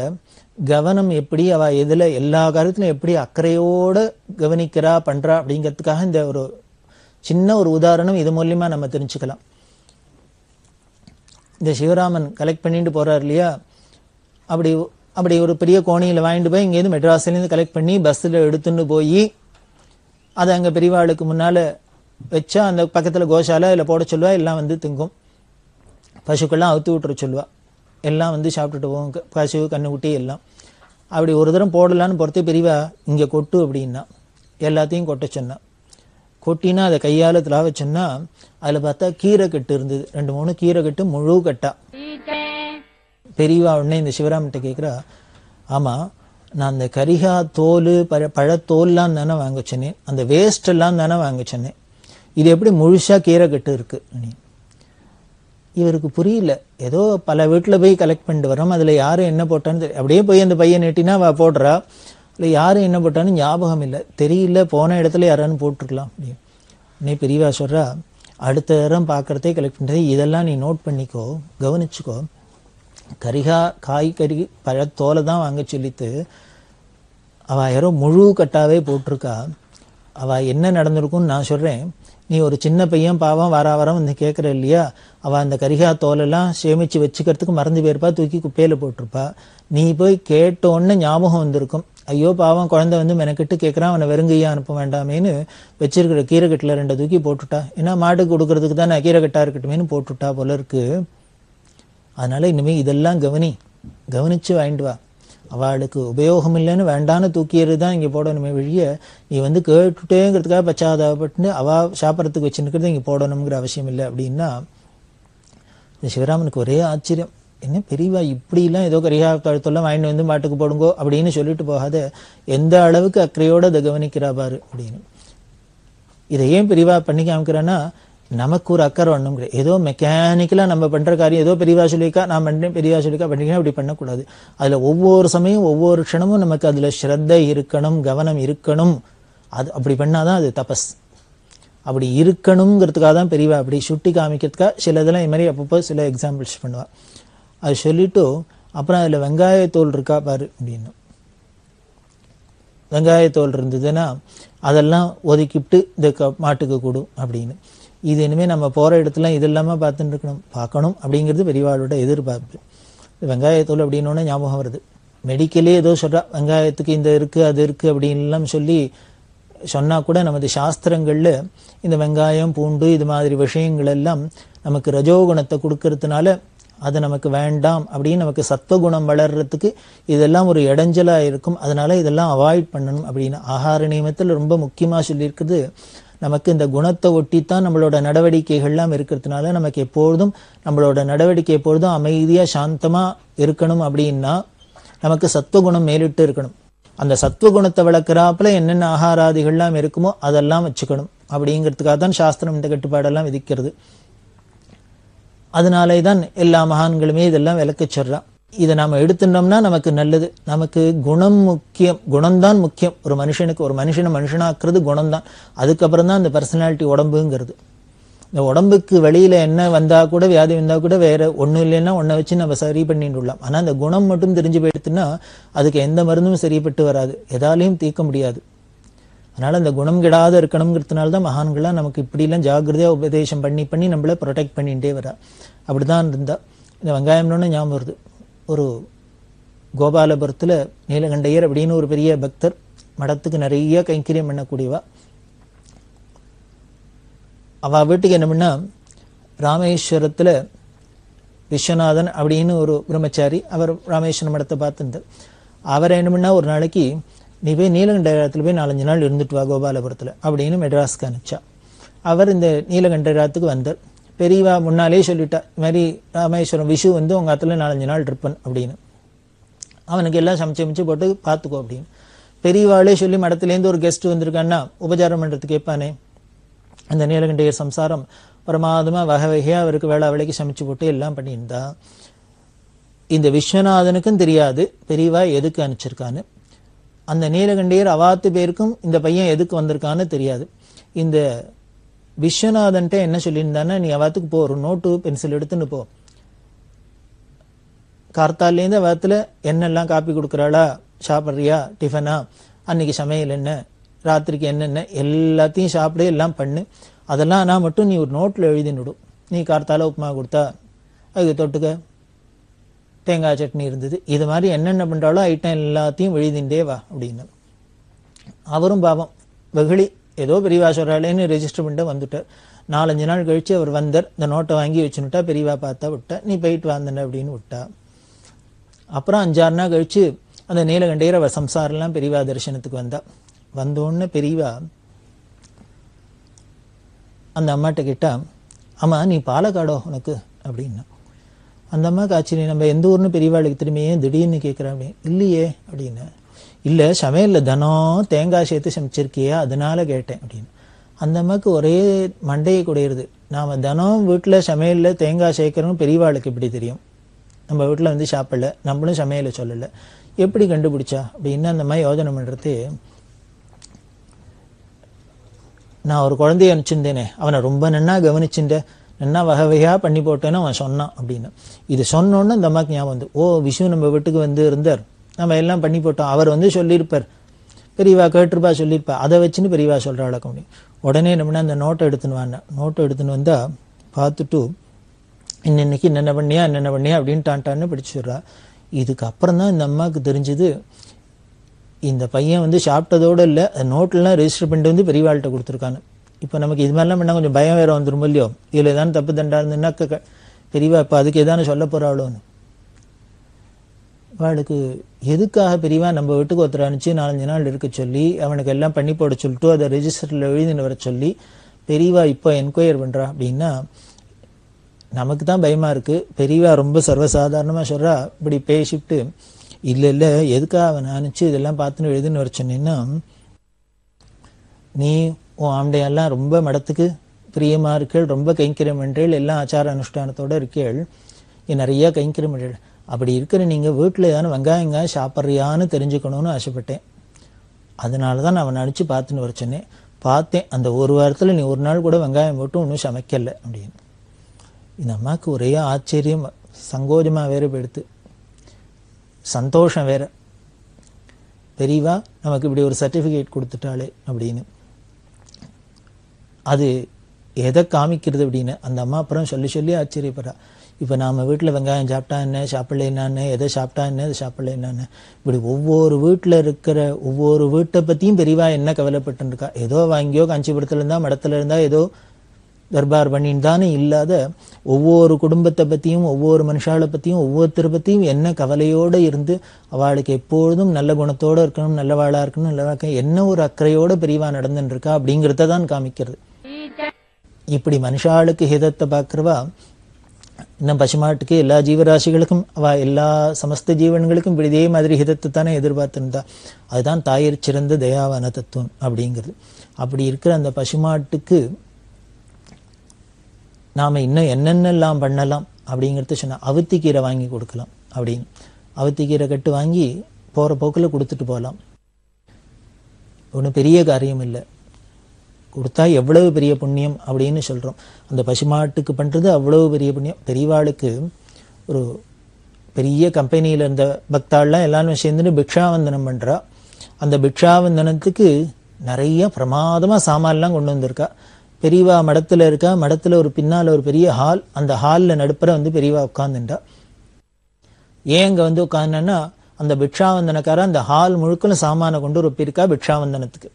கவனம் எப்படி, அவ எதுல எல்லா காரியத்திலும் எப்படி அக்கறையோட கவனிக்கிறா பண்றா அப்படிங்கிறதுக்காக இந்த ஒரு சின்ன ஒரு உதாரணம் இது மூலியமா நம்ம தெரிஞ்சுக்கலாம். இந்த சிவராமன் கலெக்ட் பண்ணிட்டு போறாரு இல்லையா, அப்படி ஒரு பெரிய கோணியில வாங்கிட்டு போய் இங்கேருந்து மெட்ராஸ்லேருந்து கலெக்ட் பண்ணி பஸ்ஸில் எடுத்துட்டு போய் அதை அங்கே பெரியவாளுக்கு முன்னால வச்சா அந்த பக்கத்துல கோசாலை அதில் போட சொல்லுவா. எல்லாம் வந்து திங்கும். பசுக்கெல்லாம் அவுத்து விட்டுற சொல்லுவா. எல்லாம் வந்து சாப்பிட்டுட்டு போவோம், பசு கண்ணுக்குட்டி எல்லாம். அப்படி ஒரு தரம் போடலான்னு பொறுத்தே பெரியவா இங்கே கொட்டு அப்படின்னா எல்லாத்தையும் கொட்ட சொன்னா. கொட்டினா அதை கையால் திலாவ சொன்னா அதில் பார்த்தா கீரை கட்டு இருந்தது. 2-3 கீரை கட்டு முழு கட்டா. பெரியவா உடனே இந்த சிவராமன்ட்ட கேட்குறா, ஆமா நான் அந்த கரிகா தோல் பழத்தோல்லாம் தானே வாங்க சொன்னேன், அந்த வேஸ்ட் எல்லாம் தானே வாங்க சொன்னேன், இது எப்படி முழுசா கீரை கட்டு இருக்கு? இவருக்கு புரியல. ஏதோ பல வீட்டில் போய் கலெக்ட் பண்ணிட்டு வரோம், அதுல யாரு என்ன போட்டான்னு அப்படியே போய் அந்த பையன் நெட்டினா அவ போடுறா. இல்லை யாரு என்ன போட்டான்னு ஞாபகம் இல்லை, தெரியல, போன இடத்துல யாரான்னு போட்டிருக்கலாம் அப்படின்னு. உடனே பெரியவா சொல்றா, அடுத்த தரம் பார்க்கறதே கலெக்ட் பண்ணுறது இதெல்லாம் நீ நோட் பண்ணிக்கோ, கவனிச்சுக்கோ. கரிகா காய்கறி பழத்தோலை தான் வாங்க சொல்லிட்டு அவ யாரோ முழு கட்டாவே போட்டிருக்கா. அவ என்ன நடந்திருக்கும்னு நான் சொல்றேன். நீ ஒரு சின்ன பையன் பாவம் வாரம் வந்து கேட்கற இல்லையா, அவ அந்த கரிகா தோலெல்லாம் சேமிச்சு வச்சுக்கிறதுக்கு மறந்து போயிருப்பா, தூக்கி குப்பையில போட்டிருப்பா. நீ போய் கேட்டோன்னு ஞாபகம் வந்திருக்கும், ஐயோ பாவம் குழந்தை வந்து மெனக்கிட்டு கேட்கறான், அவனை வெறுங்கையா அனுப்ப வேண்டாமேன்னு வச்சிருக்கிற கீரைக்கட்டுல 2 தூக்கி போட்டுட்டா. ஏன்னா மாட்டுக்கு கொடுக்கறதுக்கு தான் கீரைக்கட்டா இருக்கட்டுமேனு போட்டுட்டா போல இருக்கு. அதனால இனிமே இதெல்லாம் கவனிச்சு வாங்கிட்டு வா. அவளுக்கு உபயோகம் இல்லைன்னு வேண்டான்னு தூக்கியது தான் இங்கே போடணுமே வழிய நீ வந்து கேட்டுட்டேங்கிறதுக்காக பச்சாதாபட்டு அவ சாப்பிட்றதுக்கு வச்சுருக்கிறது இங்கே போடணுங்கிற அவசியம் இல்லை அப்படின்னா இந்த சிவராமனுக்கு ஒரே ஆச்சரியம். என்ன பெரியவா இப்படிலாம் ஏதோ கரிகா கழுத்தெல்லாம் வாங்கிட்டு வந்து மாட்டுக்கு போடுங்கோ அப்படின்னு சொல்லிட்டு போகாத எந்த அளவுக்கு அக்கறையோட அதை கவனிக்கிறா பாரு அப்படின்னு. இதை ஏன் பெரியவா பண்ணி காமிக்கிறான்னா நமக்கு ஒரு அக்கறை ஒண்ணுங்கிற ஏதோ மெக்கானிக்கலா நம்ம பண்ற காரியம் ஏதோ பெரியவா சொல்லிக்கா நான் பண்றேன், பெரியவா சொல்லிக்கா பண்ணிக்கிறேன், அப்படி பண்ணக்கூடாது. அதுல ஒவ்வொரு சமயம் ஒவ்வொரு க்ஷணமும் நமக்கு அதுல ஸ்ரத்தை இருக்கணும், கவனம் இருக்கணும். அது அப்படி பண்ணாதான் அது தபஸ். அப்படி இருக்கணுங்கிறதுக்காக தான் பெரியவா அப்படி சுட்டி காமிக்கிறதுக்காக சில இதெல்லாம் இது மாதிரி அப்பப்போ சில எக்ஸாம்பிள்ஸ் பண்ணுவா. அது சொல்லிட்டு அப்புறம் அதுல வெங்காயத்தோல் இருக்கா பாரு அப்படின்னு. வெங்காயத்தோல் இருந்ததுன்னா அதெல்லாம் ஒதுக்கிட்டு இந்த மாட்டுக்கு கொடு அப்படின்னு. இது இனிமே நம்ம போற இடத்துல இது இல்லாம பார்த்துட்டு பார்க்கணும் அப்படிங்கிறது பெரியவாளோட எதிர்பார்ப்பு. வெங்காயத்தோல் அப்படின்னோடனே ஞாபகம் வருது. மெடிக்கலே ஏதோ சொல்றா, வெங்காயத்துக்கு இந்த இருக்கு அது இருக்கு அப்படின்லாம் சொல்லி சொன்னா கூட நமது சாஸ்திரங்கள்ல இந்த வெங்காயம் பூண்டு இது மாதிரி விஷயங்கள் எல்லாம் நமக்கு ரஜோகுணத்தை கொடுக்கறதுனால அது நமக்கு வேண்டாம் அப்படின்னு நமக்கு சத்வகுணம் வளர்றதுக்கு இதெல்லாம் ஒரு இடைஞ்சலா இருக்கும். அதனால இதெல்லாம் அவாய்ட் பண்ணணும் அப்படின்னு ஆகார நியமத்தில் ரொம்ப முக்கியமா சொல்லியிருக்குது. நமக்கு இந்த குணத்தை ஒட்டித்தான் நம்மளோட நடவடிக்கைகள்லாம் இருக்கிறதுனால நமக்கு எப்பொழுதும் நம்மளோட நடவடிக்கை எப்பொழுதும் அமைதியா சாந்தமா இருக்கணும் அப்படின்னா நமக்கு சத்துவகுணம் மேலிட்டு இருக்கணும். அந்த சத்துவகுணத்தை வளர்க்குறாப்புல என்னென்ன ஆகாராதிகள்லாம் இருக்குமோ அதெல்லாம் வச்சுக்கணும் அப்படிங்கிறதுக்காக தான் சாஸ்திரம் இந்த கட்டுப்பாடெல்லாம் விதிக்கிறது. அதனாலே தான் எல்லா மகான்களுமே இதெல்லாம் விளக்க சொல்றான். இதை நாம எடுத்துட்டோம்னா நமக்கு நல்லது. நமக்கு குணம் முக்கியம், குணம்தான் முக்கியம். ஒரு மனுஷனுக்கு ஒரு மனுஷனை மனுஷனாக்குறது குணம்தான். அதுக்கப்புறம் தான் இந்த பர்சனாலிட்டி உடம்புங்கிறது. இந்த உடம்புக்கு வெளியில என்ன வந்தா கூட வியாதி வந்தா கூட வேற ஒன்றும் இல்லைன்னா ஒன்றை வச்சு நம்ம சரி பண்ணிட்டு விடலாம். ஆனா அந்த குணம் மட்டும் தெரிஞ்சு போயிடுத்துன்னா அதுக்கு எந்த மருந்தும் சரிப்பட்டு வராது, எதாலையும் தீர்க்க முடியாது. அதனால அந்த குணம் கெடாத இருக்கணுங்கிறதுனால தான் மகான்கள்லாம் நமக்கு இப்படிலாம் ஜாகிரதையா உபதேசம் பண்ணி பண்ணி நம்மள ப்ரொடெக்ட் பண்ணிகிட்டே வரா. அப்படிதான் இருந்தா. இந்த வெங்காயம்னு ஞாபகம் வருது. ஒரு கோபாலபுரத்துல நீலகண்டையர் அப்படின்னு ஒரு பெரிய பக்தர், மடத்துக்கு நிறைய கைங்கரியம் பண்ணக்கூடியவா. அவ வீட்டுக்கு என்ன பண்ணா, ராமேஸ்வரத்துல விஸ்வநாதன் அப்படின்னு ஒரு பிரம்மச்சாரி, அவர் ராமேஸ்வரம் மடத்தை பார்த்துருந்தார். அவரை என்ன பண்ணா, ஒரு நாளைக்கு நீ போய் நீலகண்டயத்துல போய் 4-5 நாள் இருந்துட்டு வா கோபாலபுரத்துல அப்படின்னு மெட்ராஸ்க்கு அனுப்பிச்சா. அவர் இந்த நீலகண்டயத்துக்கு வந்தார். பெரியவா முன்னாலே சொல்லிட்டா, இது மாதிரி ராமேஸ்வரம் விஷு வந்து உங்க ஆத்துல 4-5 நாள் இருப்பன் அப்படின்னு. அவனுக்கு எல்லாம் சமைச்சு போட்டு பார்த்துக்கோ அப்படின்னு. பெரியவாளே சொல்லி மடத்துலேருந்து ஒரு கெஸ்ட் வந்திருக்கான்னா உபச்சாரம் பண்றதுக்கு கேட்பானே. அந்த நீலகண்டையர் சம்சாரம் பிரமாதமா வகை வகையா அவருக்கு வேளா வேலைக்கு சமைச்சு போட்டு எல்லாம் பண்ணியிருந்தா. இந்த விஸ்வநாதனுக்கும் தெரியாது பெரியவா எதுக்கு அனுப்பிச்சிருக்கான்னு. அந்த நீலகண்டையர் அவாத்து பேருக்கும் இந்த பையன் எதுக்கு வந்திருக்கான்னு தெரியாது. இந்த விஸ்வநாதன்ட்ட என்ன சொல்லியிருந்தான்னா, நீ அவாத்துக்கு போ, ஒரு நோட்டு பென்சில் எடுத்துன்னு போ, கார்த்தாலேருந்து அவாத்துல என்னெல்லாம் காப்பி கொடுக்குறாளா, சாப்பிட்றியா, டிஃபனா, அன்னைக்கு சமையல் என்ன, ராத்திரிக்கு என்னென்ன எல்லாத்தையும் சாப்பிடு, எல்லாம் பண்ணு. அதெல்லாம் நான் மட்டும் நீ ஒரு நோட்டில் எழுதினுடும். நீ கார்த்தால உப்புமா கொடுத்தா அதுக்கு தொட்டுக்க தேங்காய் சட்னி இருந்தது, இது மாதிரி என்னென்ன பண்றாளோ ஐட்டம் எல்லாத்தையும் எழுதிண்டே வா அப்படின்னு. அவரும் பாவம் வெகுளி, ஏதோ பெரியவா சொல்றாளேன்னு ரெஜிஸ்டர் பண்ணிட்டு வந்துட்டார். 4-5 நாள் கழிச்சு அவர் வந்தார். இந்த நோட்டை வாங்கி வச்சுனுட்டா. பெரியவா பார்த்தா விட்டா, நீ போயிட்டு வாந்தன அப்படின்னு விட்டா. அப்புறம் 5-6 நாள் கழிச்சு அந்த நீலகண்டையர் அவர் சம்சாரெல்லாம் பெரியவா தரிசனத்துக்கு வந்தா. வந்தோடனே பெரியவா அந்த அம்மாட்ட கேட்டா, அம்மா நீ பாலக்காடோ உனக்கு அப்படின்னா. அந்த அம்மாவுக்கு ஆச்சரியம், நம்ம எந்த ஊர்னு பெரியவாளுக்கு திரும்பியே திடீர்னு கேட்குறேன் அப்படின்னு. இல்லையே அப்படின்னு. இல்லை சமையலில் தினம் தேங்காய் சேர்த்து சமைச்சிருக்கியே அதனால கேட்டேன் அப்படின்னு. அந்த அம்மாவுக்கு ஒரே மண்டையை குடையிறது. நாம் தினம் வீட்டில் சமையலில் தேங்காய் சேர்க்குறோம் பெரியவாளுக்கு எப்படி தெரியும்? நம்ம வீட்டில் வந்து சாப்பிடல, நம்மளும் சமையலை சொல்லலை, எப்படி கண்டுபிடிச்சா அப்படின்னு அந்த மாதிரி யோஜனை பண்ணுறது. நான் ஒரு குழந்தைய அனுப்பிச்சிருந்தேனே, அவனை ரொம்ப நன்னா கவனிச்சுட்டேன், நன்னா வகை வகையாக பண்ணி போட்டேன்னு அவன் சொன்னான் அப்படின்னு. இது சொன்னோன்னு அந்த அம்மாவுக்கு ஞாபகம் வந்து, ஓ விஷு நம்ம வீட்டுக்கு வந்து இருந்தார், நம்ம எல்லாம் பண்ணி போட்டோம், அவர் வந்து சொல்லியிருப்பார், பெரியவா கேட்டிருப்பா சொல்லியிருப்பா, அதை வச்சுன்னு பெரியவா சொல்கிற வழக்கம் முடியும். உடனே நம்மனா அந்த நோட்டை எடுத்துன்னு வாங்க. நோட்டை எடுத்துன்னு வந்தால் பார்த்துட்டு இன்னைக்கு என்னென்ன பண்ணியா அப்படின்னு டான்டான்னு பிடிச்சி சொல்கிறா. இதுக்கப்புறம் தான் இந்த அம்மாவுக்கு தெரிஞ்சது, இந்த பையன் வந்து சாப்பிட்டதோடு இல்லை, நோட்லாம் ரெஜிஸ்டர் பண்ணிட்டு வந்து பெரியவாள்கிட்ட கொடுத்துருக்கான்னு. இப்போ நமக்கு இது மாதிரிலாம் பண்ணால் கொஞ்சம் பயம் வேறு வந்துடும் இல்லையோ, இதில் ஏதாவது தப்பு தண்டா இருந்ததுன்னா பெரியவா இப்போ அதுக்கு எதானு சொல்ல போகிறாளோன்னு. அவளுக்கு எதுக்காக பெரியவா நம்ம வீட்டுக்கு ஒருத்தர் அனுப்பிச்சு 4-5 நாள் இருக்க சொல்லி அவனுக்கு எல்லாம் பண்ணி போட சொல்லிட்டு அதை ரெஜிஸ்டரில் எழுதின்னு வர சொல்லி பெரியவா இப்போ என்கொயர் பண்ணுறா அப்படின்னா நமக்கு தான் பயமாக இருக்குது. பெரியவா ரொம்ப சர்வசாதாரணமாக சொல்கிறா. இப்படி பேசிவிட்டு இல்லை எதுக்காக அவனை அனுப்பிச்சு இதெல்லாம் பார்த்துன்னு எழுதின்னு வர சொன்னீங்கன்னா, நீ உன் ஆண்டையெல்லாம் ரொம்ப மடத்துக்கு பிரியமாக இருக்கேள், ரொம்ப கைங்கரியம் பண்ணுறேள், எல்லாம் ஆச்சார அனுஷ்டானத்தோடு இருக்கேள், நிறையா கைங்கரியம் பண்ணுறேள். அப்படி இருக்கிற நீங்கள் வீட்டில் ஏதாவது வெங்காயம் சாப்பிட்றியான்னு தெரிஞ்சுக்கணும்னு ஆசைப்பட்டேன். அதனால தான் நான் அவனை அனுப்பிச்சு பார்த்துன்னு வர சொன்னேன். பார்த்தேன், அந்த ஒரு வாரத்தில் நீ ஒரு நாள் கூட வெங்காயம் போட்டு ஒன்றும் சமைக்கலை அப்படின்னு. இந்த அம்மாவுக்கு ஒரே ஆச்சரியம், சங்கோஜமாக வேறு போயிடுத்து, சந்தோஷம் வேற. பெரியவா நமக்கு இப்படி ஒரு சர்டிஃபிகேட் கொடுத்துட்டாளே அப்படின்னு. அது எதை காமிக்கிறது அப்படின்னு அந்த அம்மா அப்புறம் சொல்லி ஆச்சரியப்படுறா. இப்போ நாம் வீட்டில் வெங்காயம் சாப்பிட்டா என்ன, சாப்பிடல என்னான்னு, எதை சாப்பிட்டா என்ன, எதை சாப்பிடல என்னான்னு, இப்படி ஒவ்வொரு வீட்டில் இருக்கிற ஒவ்வொரு வீட்டை பற்றியும் பெரியவா என்ன கவலைப்பட்டுருக்கா. ஏதோ வாங்கியோ காஞ்சிபுரத்தில் இருந்தால் மடத்தில் இருந்தால் ஏதோ தர்பார் பண்ணின்னு தானே இல்லாத ஒவ்வொரு குடும்பத்தை பற்றியும் ஒவ்வொரு மனுஷாலை பற்றியும் ஒவ்வொருத்தரை பற்றியும் என்ன கவலையோடு இருந்து அவளுக்கு எப்பொழுதும் நல்ல குணத்தோடு இருக்கணும், நல்லவாளாக இருக்கணும், நல்ல என்ன ஒரு அக்கறையோடு பெரியவா நடந்துருக்கா அப்படிங்கிறத தான் காமிக்கிறது. இப்படி மனுஷாளுக்கு ஹிதத்தை பார்க்குறவா இன்னும் பசுமாட்டுக்கு எல்லா ஜீவராசிகளுக்கும் எல்லா சமஸ்த ஜீவன்களுக்கும் இப்படி இதே மாதிரி ஹிதத்தை தானே எதிர்பார்த்துருந்தா. அதுதான் தாயிற் சிறந்த தயாவான தத்துவம் அப்படிங்கிறது. அப்படி இருக்கிற அந்த பசுமாட்டுக்கு நாம் இன்னும் என்னென்னலாம் பண்ணலாம் அப்படிங்கிறத சொன்னால் அவுத்திக்கீரை வாங்கி கொடுக்கலாம் அப்படின்னு. அவுத்திக்கீரை கட்டு வாங்கி போகிற போக்கில் கொடுத்துட்டு போகலாம். ஒன்றும் பெரிய காரியம் இல்லை, கொடுத்தா எவ்வளவு பெரிய புண்ணியம் அப்படின்னு சொல்கிறோம். அந்த பசுமாட்டுக்கு பண்ணுறது அவ்வளவு பெரிய புண்ணியம். பெரியவாளுக்கு ஒரு பெரிய கம்பெனியில் இருந்த பக்தாள்லாம் எல்லாரும் சேர்ந்துட்டு பிக்ஷாவந்தனம் பண்ணுறா. அந்த பிக்ஷாவந்தனத்துக்கு நிறைய பிரமாதமாக சாமான்லாம் கொண்டு வந்திருக்கா. பெரியவா மடத்தில் இருக்கா. மடத்தில் ஒரு பின்னால் ஒரு பெரிய ஹால். அந்த ஹாலில் நடுப்புற வந்து பெரியவா உட்காந்துட்டா. ஏன் இங்கே வந்து உட்காந்துன்னா, அந்த பிக்ஷாவந்தனக்காரன் அந்த ஹால் முழுக்கலும் சாமானை கொண்டு ஒப்பியிருக்கா பிக்ஷாவந்தனத்துக்கு.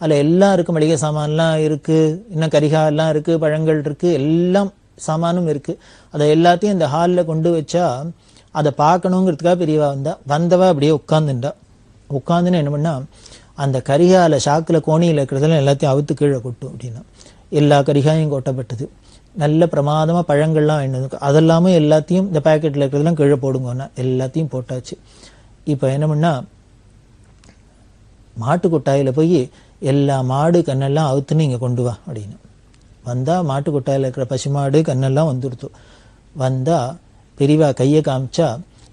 அதில் எல்லாம் இருக்குது. மளிகை சாமான்லாம் இருக்குது, இன்னும் கரிகா எல்லாம் இருக்குது, பழங்கள் இருக்குது, எல்லாம் சாமானும் இருக்குது. அதை எல்லாத்தையும் இந்த ஹாலில் கொண்டு வச்சா அதை பார்க்கணுங்கிறதுக்காக பெரியவா வந்தவா அப்படியே உட்காந்துட்டா. உட்காந்துன்னு என்ன பண்ணா, அந்த கரிகால ஷாக்கில் கோணியில் இருக்கிறதெல்லாம் எல்லாத்தையும் அவுத்து கீழே கொட்டும் அப்படின்னா எல்லா கரிகாயும் கொட்டப்பட்டது. நல்ல பிரமாதமாக பழங்கள்லாம் வேணும். அதெல்லாமே எல்லாத்தையும் இந்த பேக்கெட்டில் இருக்கிறதெல்லாம் கீழே போடுங்கன்னா எல்லாத்தையும் போட்டாச்சு. இப்போ என்ன பண்ணா, மாட்டு கொட்டாயில் போய் எல்லா மாடு கண்ணெல்லாம் அவுத்துன்னு இங்கே கொண்டு வா அப்படின்னு வந்தால், மாட்டு கொட்டாயில் இருக்கிற பசுமாடு கண்ணெல்லாம் வந்துடுத்து. வந்தால் பெரியவா கையை காமிச்சா,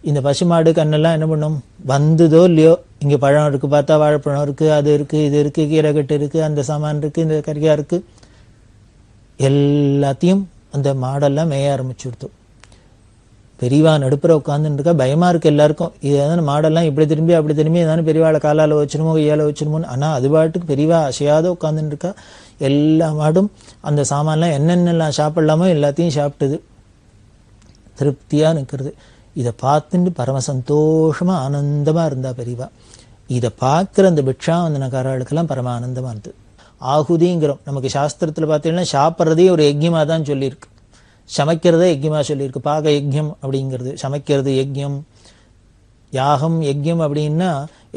இந்த பசுமாடு கண்ணெல்லாம் என்ன பண்ணும், வந்ததோ இல்லையோ, இங்கே பழம் இருக்குது, பார்த்தா வாழைப்பழம் இருக்குது, அது இருக்குது, இது இருக்குது, கீரைக்கட்டு இருக்குது, அந்த சாமான் இருக்குது, இந்த கறியாக இருக்குது, எல்லாத்தையும் அந்த மாடெல்லாம் மேய ஆரம்பிச்சுடுத்து. பெரியவா நடுப்புற உட்காந்துன்னு இருக்கா. பயமாக இருக்குது எல்லாருக்கும். ஏதாவது மாடெல்லாம் இப்படி திரும்பி அப்படி திரும்பி ஏதாவது பெரியவாளை காலால் வச்சிருமோ கையால் வச்சிருமோன்னு. ஆனால் அது பாட்டுக்கு பெரியவா அசையாத உட்காந்துன்னு இருக்கா. எல்லா மாடும் அந்த சாமான்லாம் என்னென்னலாம் சாப்பிடலாமோ எல்லாத்தையும் சாப்பிட்டுது. திருப்தியாக நிற்கிறது. இதை பார்த்துட்டு பரம சந்தோஷமாக ஆனந்தமாக இருந்தா பெரியவா. இதை பார்க்குற அந்த பிக்ஷாவந்தனக்காரர்களுக்கெல்லாம் பரம ஆனந்தமாக இருந்தது. ஆகுதிங்கிறோம். நமக்கு சாஸ்திரத்தில் பார்த்தீங்கன்னா சாப்பிட்றதே ஒரு யஜ்யமாக தான் சொல்லியிருக்கு. சமைக்கிறதே யஜ்யமாக சொல்லியிருக்கு. பாக யஜ்யம் அப்படிங்கிறது, சமைக்கிறது யஜ்யம். யாகம் யஜ்யம் அப்படின்னா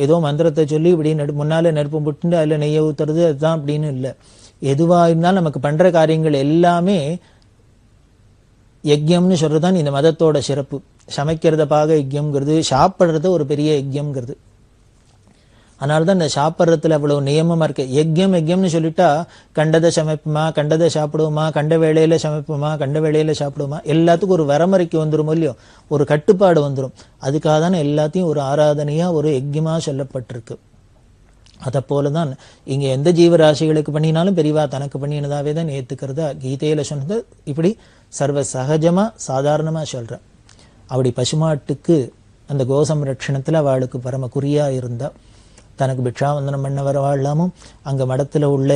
ஏதோ மந்திரத்தை சொல்லி இப்படி முன்னால் நெருப்பு புட்டு அதில் நெய்யை ஊற்றுறது அதுதான் அப்படின்னு இல்லை. எதுவாக இருந்தாலும் நமக்கு பண்ணுற காரியங்கள் எல்லாமே யஜ்யம்னு சொல்கிறது தான் இந்த மதத்தோட சிறப்பு. சமைக்கிறத பாக யஜ்யம்ங்கிறது, சாப்பிட்றது ஒரு பெரிய யஜ்யம்ங்கிறது. அதனால தான் இந்த சாப்பிட்றதுல அவ்வளோ நியமமாக இருக்கு. யஜ்யம் யஜ்யம்னு சொல்லிட்டா கண்டதை சமைப்புமா, கண்டதை சாப்பிடுவோமா, கண்ட வேளையில் சமைப்போமா, கண்ட வேளையில் சாப்பிடுவோமா, எல்லாத்துக்கும் ஒரு வரமுறைக்கு வந்துடும் இல்லையோ, ஒரு கட்டுப்பாடு வந்துடும். அதுக்காக தானே எல்லாத்தையும் ஒரு ஆராதனையாக ஒரு யஜ்யமாக சொல்லப்பட்டிருக்கு. அதை போல தான் இங்கே எந்த ஜீவராசிகளுக்கு பண்ணினாலும் பெரியவா தனக்கு பண்ணினதாவே தான் ஏற்றுக்கிறதா கீதையில் சொன்னது. இப்படி சர்வ சகஜமாக சாதாரணமாக சொல்கிறேன். அப்படி பசுமாட்டுக்கு அந்த கோசம்ரட்சணத்தில் அவளுக்கு பரம குறியாக இருந்தால், தனக்கு பிக்ஷாவந்தனம் பண்ண வர வாழலாமும் அங்கே மடத்தில் உள்ள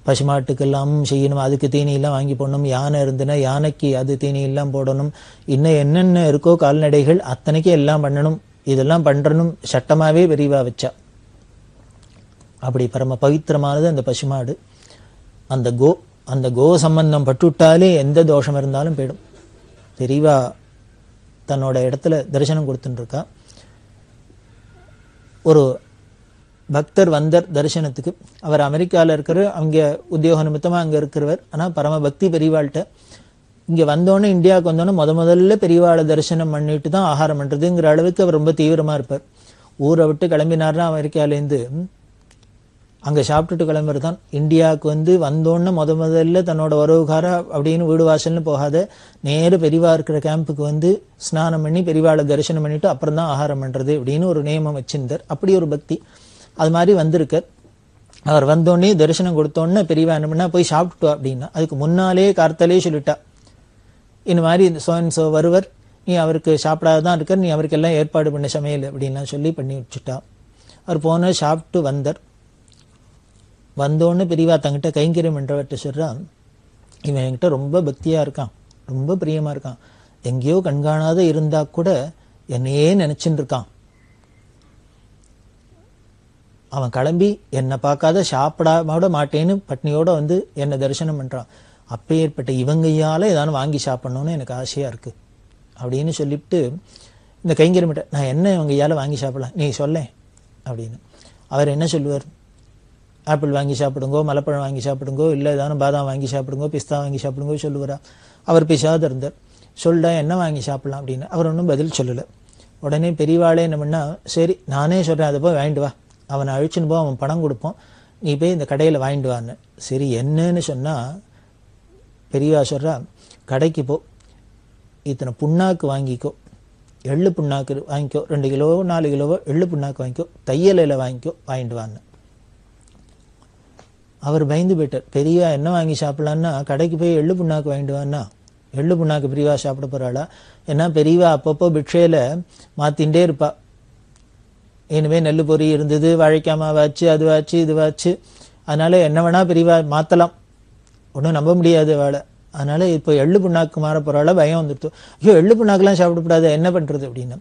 பசுமாட்டுக்கெல்லாமும் செய்யணும். அதுக்கு தீனியெல்லாம் வாங்கி போடணும். யானை இருந்துன்னா யானைக்கு அது தீனியெல்லாம் போடணும். இன்னும் என்னென்ன இருக்கோ கால்நடைகள் அத்தனைக்கும் எல்லாம் பண்ணணும். இதெல்லாம் பண்ணுறணும் சட்டமாகவே பெரியவா வச்சா. அப்படி பரம பவித்திரமானது அந்த பசுமாடு. அந்த கோ சம்பந்தம் பட்டுவிட்டாலே எந்த தோஷம் இருந்தாலும் போயிடும். பெரியவா தன்னோட இடத்துல தரிசனம் கொடுத்துட்டுருக்கா. ஒரு பக்தர் வந்தார் தரிசனத்துக்கு. அவர் அமெரிக்காவில் இருக்கிறவர், அவங்க உத்தியோக நிமித்தமாக அங்கே இருக்கிறவர். ஆனால் பரம பக்தி பெரியவாள்கிட்ட. இங்கே வந்தோடனே இந்தியாவுக்கு வந்தோடனே முதல்ல பெரியவாளை தரிசனம் பண்ணிட்டு தான் ஆகாரம் பண்ணுறதுங்கிற அளவுக்கு அவர் ரொம்ப தீவிரமாக இருப்பார். ஊரை விட்டு கிளம்பினார்னா அமெரிக்காவிலேருந்து அங்கே சாப்பிட்டுட்டு கிளம்புறது தான். இந்தியாவுக்கு வந்தோடனே முதல்ல தன்னோட உறவுகாரா அப்படின்னு வீடு வாசல்னு போகாத நேரு பெரியவா இருக்கிற கேம்புக்கு ஸ்நானம் பண்ணி பெரியவாளை தரிசனம் பண்ணிட்டு அப்புறம் தான் ஆகாரம் பண்ணுறது அப்படின்னு ஒரு நியமம் வச்சிருந்தார். அப்படி ஒரு பக்தி. அது மாதிரி வந்திருக்கார். அவர் வந்தோடனே தரிசனம் கொடுத்தோன்னே பெரியவா என்ன பண்ணா, போய் சாப்பிட்டுட்டோம் அப்படின்னா, அதுக்கு முன்னாலே கார்த்தாலே சொல்லிட்டா, இந்த மாதிரி சோ வருவர், நீ அவருக்கு சாப்பிடாதான் இருக்கார், நீ அவருக்கு எல்லாம் ஏற்பாடு பண்ண சமையல் அப்படின்லாம் சொல்லி பண்ணி வச்சுட்டா. அவர் போன சாப்பிட்டு வந்தார். வந்தோடனே பெரியவா தங்கிட்ட கைங்கரியம் என்றவர்கிட்ட சொல்கிறான், இவன் என்கிட்ட ரொம்ப பக்தியாக இருக்கான், ரொம்ப பிரியமாக இருக்கான், எங்கேயோ கண்காணாத இருந்தால் கூட என்னையே நினச்சின்னு இருக்கான். அவன் கிளம்பி என்னை பார்க்காத சாப்பிடாம மாட்டேன்னு பட்னியோடு என்னை தரிசனம் பண்ணுறான். அப்பேற்பட்ட இவங்கையால் ஏதாவது வாங்கி சாப்பிட்ணுன்னு எனக்கு ஆசையாக இருக்குது அப்படின்னு சொல்லிவிட்டு இந்த கைங்கரிமிட்ட, நான் என்ன இவங்கையால் வாங்கி சாப்பிடலாம் நீ சொல்லேன் அப்படின்னு. அவர் என்ன சொல்லுவார், ஆப்பிள் வாங்கி சாப்பிடுங்கோ, மலைப்பழம் வாங்கி சாப்பிடுங்கோ, இல்லை ஏதாவது பாதாம் வாங்கி சாப்பிடுங்கோ, பிஸ்தா வாங்கி சாப்பிடுங்கோ சொல்லுவாரா? அவர் பிசாத இருந்தார். சொல்ல என்ன வாங்கி சாப்பிடலாம் அப்படின்னு அவர் ஒன்றும் பதில் சொல்லலை. உடனே பெரியவாளே என்ன பண்ணா, சரி நானே சொல்கிறேன், அதை போய் வாங்கிட்டு வா, அவனை அழிச்சுன்னு போ, அவன் பணம் கொடுப்போம், நீ போய் இந்த கடையில் வாங்கிட்டு வான்னு. சரி என்னன்னு சொன்னால் பெரியவா சொல்கிறா, கடைக்கு போ, இத்தனை புண்ணாக்கு வாங்கிக்கோ, எள்ளு புண்ணாக்கு வாங்கிக்கோ, 2 கிலோவோ 4 கிலோவோ எள்ளு புண்ணாக்கு வாங்கிக்கோ, தையலையில் வாங்கிக்கோ, வாங்கிட்டு வான்னு. அவர் பயந்து போயிட்டார். பெரியவா என்ன வாங்கி சாப்பிட்லான்னா, கடைக்கு போய் எள்ளு புண்ணாக்கு வாங்கிட்டு வான்னா, எள்ளு புண்ணாக்கு பெரியவா சாப்பிட போகிறாளா? ஏன்னா பெரியவா அப்பப்போ பிக்ஷையில் மாற்றிகிட்டே இருப்பா. எனவே நெல்லு பொறி இருந்தது, வாழைக்காமாவாச்சு, அதுவாச்சு இதுவாச்சு. அதனால என்ன வேணா பெரியவா மாற்றலாம், ஒன்றும் நம்ப முடியாது அவளை. அதனால இப்போ எள்ளு புண்ணாக்கு மாற போகிறால பயம் வந்துடுத்து. ஐயோ எள்ளு புண்ணாக்கெல்லாம் சாப்பிடக்கூடாது, என்ன பண்ணுறது அப்படின்னு.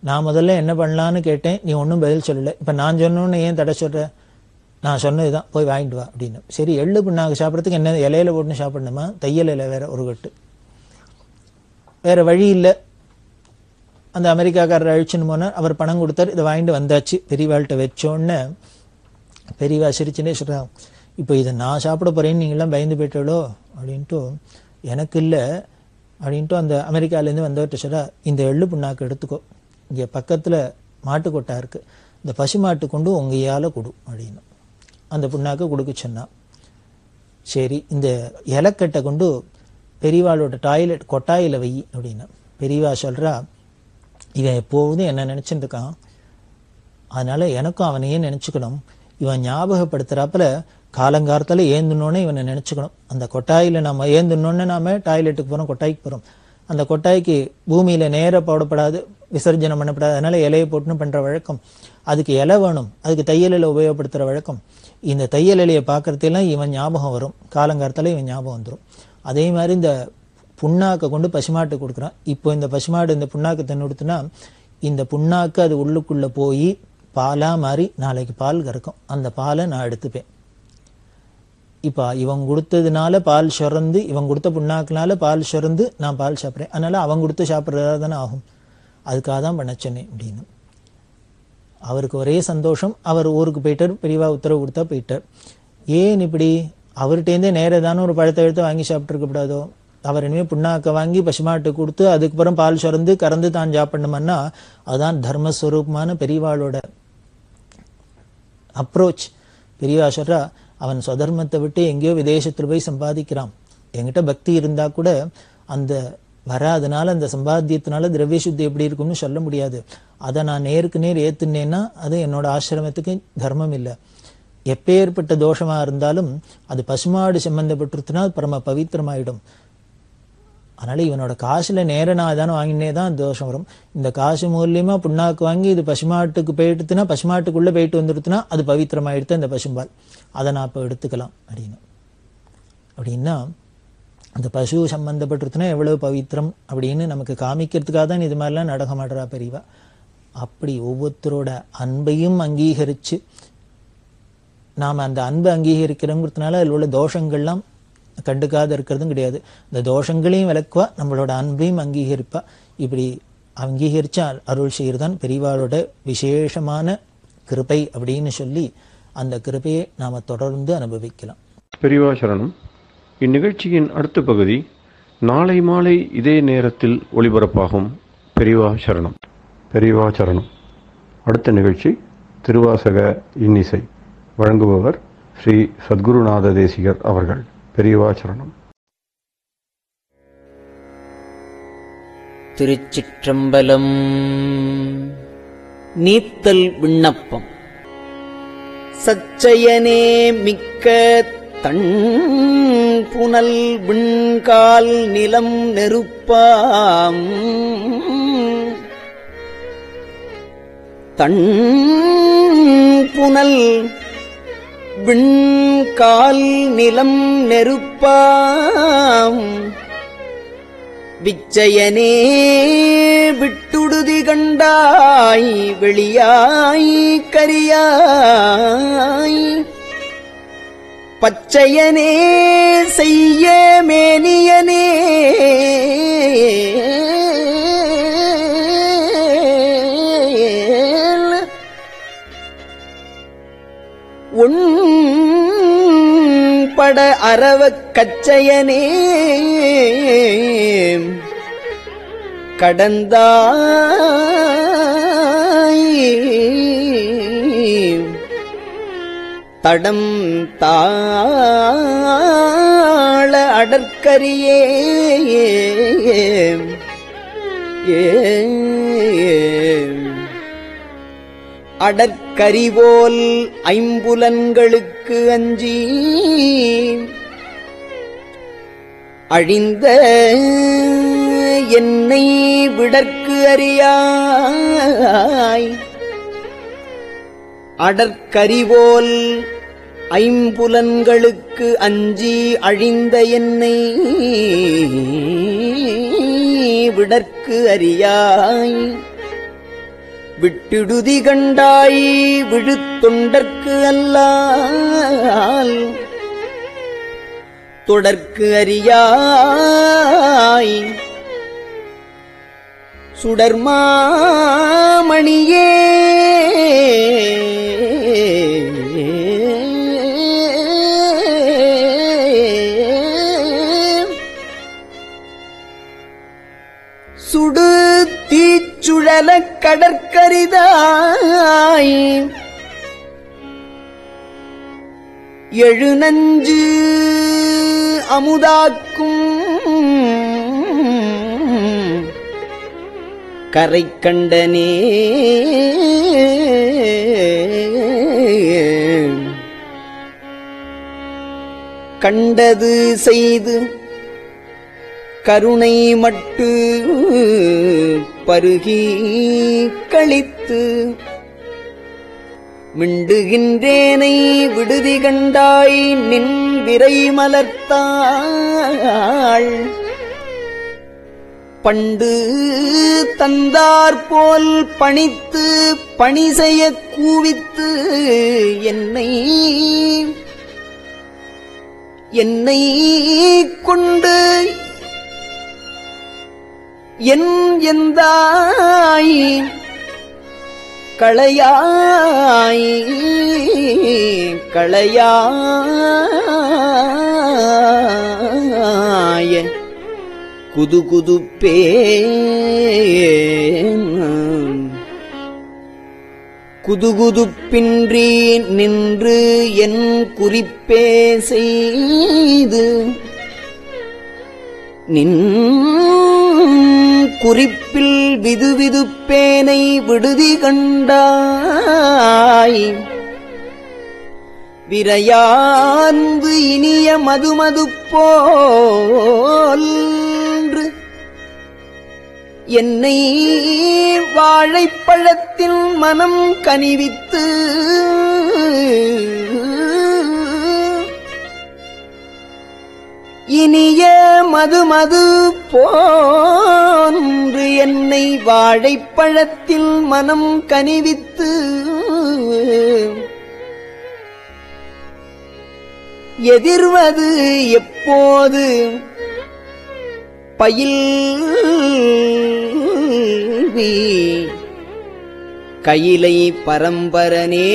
நான் முதல்ல என்ன பண்ணலான்னு கேட்டேன், நீ ஒன்றும் பதில் சொல்லலை. இப்போ நான் சொன்னோன்னு ஏன் தடை சொல்கிற? நான் சொன்னது தான், போய் வாங்கிட்டு வா அப்படின்னு. சரி எள்ளு புண்ணாக்கு சாப்பிட்றதுக்கு என்ன இலையில போட்டுன்னு சாப்பிடணுமா? தையல் இலை வேற ஒரு கட்டு, வேற வழி இல்லை. அந்த அமெரிக்காக்காரர் அழிச்சுன்னு போனார், அவர் பணம் கொடுத்தார், இதை வாங்கிட்டு வந்தாச்சு. பெரியவாள்கிட்ட வச்சோன்னு பெரியவா சிரிச்சுனே சொல்கிறாங்க, இப்போ இதை நான் சாப்பிட போகிறேன்னு நீங்களாம் பயந்து போயிட்டாளோ அப்படின்ட்டு. எனக்கு இல்லை அப்படின்ட்டு அந்த அமெரிக்காவிலேருந்து வந்தவர்கிட்ட சொல்கிறா, இந்த எள்ளு புண்ணாக்கு எடுத்துக்கோ, இங்கே பக்கத்தில் மாட்டுக்கொட்டா இருக்குது, இந்த பசு மாட்டு கொண்டு உங்கையால் கொடு அப்படின்னு அந்த புண்ணாக்கு கொடுக்க சொன்னான். சரி இந்த இலக்கட்டை கொண்டு பெரியவாளோட டாய்லெட் கொட்டாயில் வை அப்படின்னா. பெரியவா சொல்கிறா, இவன் எப்போதும் என்ன நினச்சிட்டு இருக்கான், அதனால எனக்கும் அவனையே நினச்சிக்கணும். இவன் ஞாபகப்படுத்துகிறாப்புல காலங்காலத்தில் ஏந்துனோன்னே இவனை நினச்சிக்கணும். அந்த கொட்டாயில் நம்ம ஏந்துனோன்னே நாம் டாய்லெட்டுக்கு போகிறோம், கொட்டாய்க்கு போகிறோம். அந்த கொட்டாய்க்கு பூமியில் நேராக போடப்படாது, விசர்ஜனம் பண்ணப்படாது. அதனால் இலையை போட்டுன்னு பண்ணுற வழக்கம். அதுக்கு இலை வேணும், அதுக்கு தையல் இலை உபயோகப்படுத்துகிற வழக்கம். இந்த தையல் இலையை பார்க்குறதெல்லாம் இவன் ஞாபகம் வரும், காலங்காலத்தில் இவன் ஞாபகம் வந்துடும். அதே மாதிரி இந்த புண்ணாக்கை கொண்டு பசுமாட்டு கொடுக்குறான். இப்போ இந்த பசுமாடு இந்த புண்ணாக்கு தன்னுடுத்துனா இந்த புண்ணாக்கு அது உள்ளுக்குள்ளே போய் பாலாக மாறி நாளைக்கு பால் கறக்கும். அந்த பாலை நான் எடுத்துப்பேன். இப்போ இவன் கொடுத்ததுனால பால் சுரந்து, இவன் கொடுத்த புண்ணாக்குனால பால் சுரந்து நான் பால் சாப்பிட்றேன். அதனால் அவன் கொடுத்து சாப்பிட்றதா தானே ஆகும். அதுக்காக தான் பண்ண சொன்னேன் அப்படின்னு. அவருக்கு ஒரே சந்தோஷம். அவர் ஊருக்கு போயிட்டார், பெரியவா உத்தரவு கொடுத்தா போயிட்டார். ஏன் இப்படி? அவர்கிட்டேருந்தே நேராக தானே ஒரு பழத்தை எடுத்து வாங்கி சாப்பிட்ருக்கப்படாதோ? அவர் இனிமேல் புண்ணாக்கை வாங்கி பசுமாட்டு கொடுத்து அதுக்கப்புறம் பால் சுரந்து கறந்து தான் சாப்பிடணுமன்னா அதுதான் தர்மஸ்வரூபமான பெரியவாளோட அப்ரோச். பெரியவா சொல்கிறா, அவன் சொதர்மத்தை விட்டு எங்கேயோ விதேசத்தில் போய் சம்பாதிக்கிறான். என்கிட்ட பக்தி இருந்தால் கூட அந்த வராதனால அந்த சம்பாத்தியத்தினால திரவிய சுத்தி எப்படி இருக்கும்னு சொல்ல முடியாது. அதை நான் நேருக்கு நேர் ஏற்றுனேன்னா அது என்னோட ஆசிரமத்துக்கு தர்மம் இல்லை. எப்பேற்பட்ட தோஷமாக இருந்தாலும் அது பசுமாடு சம்பந்தப்பட்டிருச்சுன்னா பரம பவித்திரமாயிடும். அதனால் இவனோட காசில் நேர நான் தானே வாங்கினே தான் தோஷம் வரும். இந்த காசு மூலியமாக புண்ணாக்கு வாங்கி இது பசுமாட்டுக்கு போயிட்டுனா, பசுமாட்டுக்குள்ளே போயிட்டு வந்துடுத்துனா அது பவித்திரமாயிடுத்து அந்த பசும்பால், அதை நான் இப்போ எடுத்துக்கலாம் அப்படின்னா அந்த பசு சம்பந்தப்பட்டிருச்சுன்னா எவ்வளவு பவித்திரம் அப்படின்னு நமக்கு காமிக்கிறதுக்காக தான் இது மாதிரிலாம் நடக்க மாட்டேறா பெரியவா. அப்படி ஒவ்வொருத்தரோட அன்பையும் அங்கீகரித்து நாம் அந்த அன்பை அங்கீகரிக்கிறோங்கிறதுனால அதில் உள்ள தோஷங்கள்லாம் கண்டுக்காத இருக்கிறதும் கிடையாது. இந்த தோஷங்களையும் விளக்குவா, நம்மளோட அன்பையும் அங்கீகரிப்பா. இப்படி அங்கீகரித்து அருள் செய்கிறதான் பெரியவாளோட விசேஷமான கிருபை அப்படின்னு சொல்லி அந்த கிருபையை நாம் தொடர்ந்து அனுபவிக்கலாம். பெரியவா சரணம். இந்நிகழ்ச்சியின் அடுத்த பகுதி நாளை மாலை இதே நேரத்தில் ஒளிபரப்பாகும். பெரியவா சரணம். பெரியவா சரணம். அடுத்த நிகழ்ச்சி திருவாசக இன்னிசை. வழங்குபவர் ஸ்ரீ சத்குருநாத தேசிகர் அவர்கள். பெரியவா சரணம். திருச்சிற்றம்பலம். நீத்தல் விண்ணப்பம். சச்சயனே மிக்க தன் புனல் விண்கால் நிலம் நெருப்பாம் தன் புனல் விண்கால் நிலம் நெருப்பாம் விச்சயனே விட்டுடுதி கண்டாய் வெளியாய் கரியாய் பச்சையனே செய்ய மேனியனே உண்பட அரவக் கச்சையனே கடந்தாய் தடம் தாள அடற்கரியே அடற்கரிபோல் ஐம்புலன்களுக்கு அஞ்சி அழிந்த என்னை விடற்கு அறியாய் அடற்கரிவோல் ஐம்புலன்களுக்கு அஞ்சி அழிந்த என்னை விடற்கு அறியாய் விட்டிடுதி கண்டாய் விழுத்தொண்டற்கு அல்லால் தொடர்க்கு அறியாய் சுடர்மாமணியே சுடு தீச்சுழலக் கடற்கரிதாய் எழுநஞ்சு அமுதாக்கும் கரை கண்டனே கண்டது செய்து கருணை மட்டு பருகி கழித்து மிண்டுகின்றேனை விடுதி கண்டாய் நின் விரை மலர்த்தாள் பண்டு தந்தாற்போல் பணித்து பணி செய்ய கூவித்து என்னை கொண்டு எந்தாய் களையாய் குதுகுதுப்பே குதுகுதுப்பின்றி நின்று என் குறிப்பே செய்து நின் குறிப்பில் விதுவிதுப்பேனை விடுதி கண்டாய் விரையார்ந்து இனிய மதுமதுப்போல் என்னை வாழைப்பழத்தில் மனம் கனிவித்து இனிய மதுமது போன்று என்னை வாழைப்பழத்தில் மனம் கனிவித்து எதிர்வது எப்போது பயில் கையிலை பரம்பரனே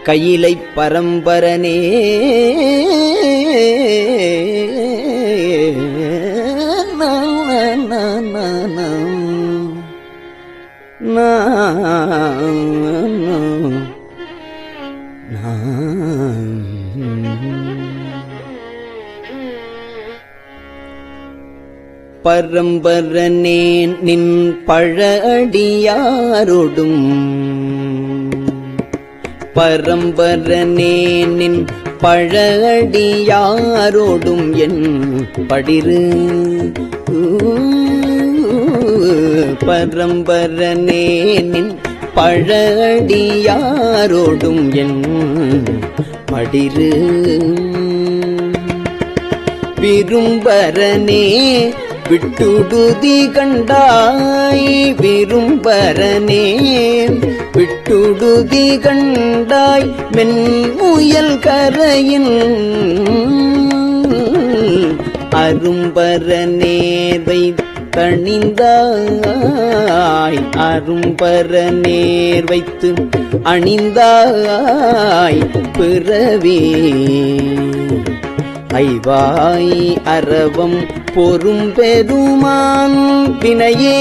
கையிலை பரம்பரனே பரம்பரனே நின் பழடியாரோடும் பரம்பரனே நின் பழடியாரோடும் என் படிரு பரம்பரனே நின் பழடியாரோடும் என் படிரு விரும்பரனே விட்டுடுதி கண்டாய் விரும்பரனே விட்டுடுதி கண்டாய் மென்முயல் கரையின் அரும்பரனேர்வை தணிந்தாய் அரும்பரனேர் வைத்து அணிந்தாய் பிறவே ஐவாய் அரவம் பொறும் பெருமான் வினையே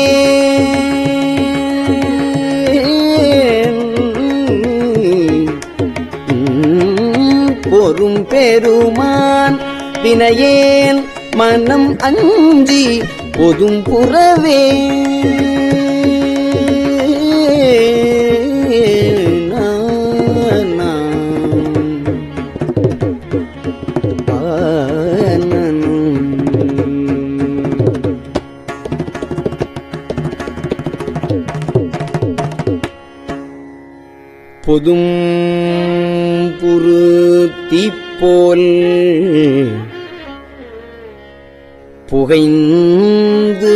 பொறும் பெருமான் வினையேன் மனம் அஞ்சி பொதும் புறவே புதும் புரு தீப்போல் புகைந்து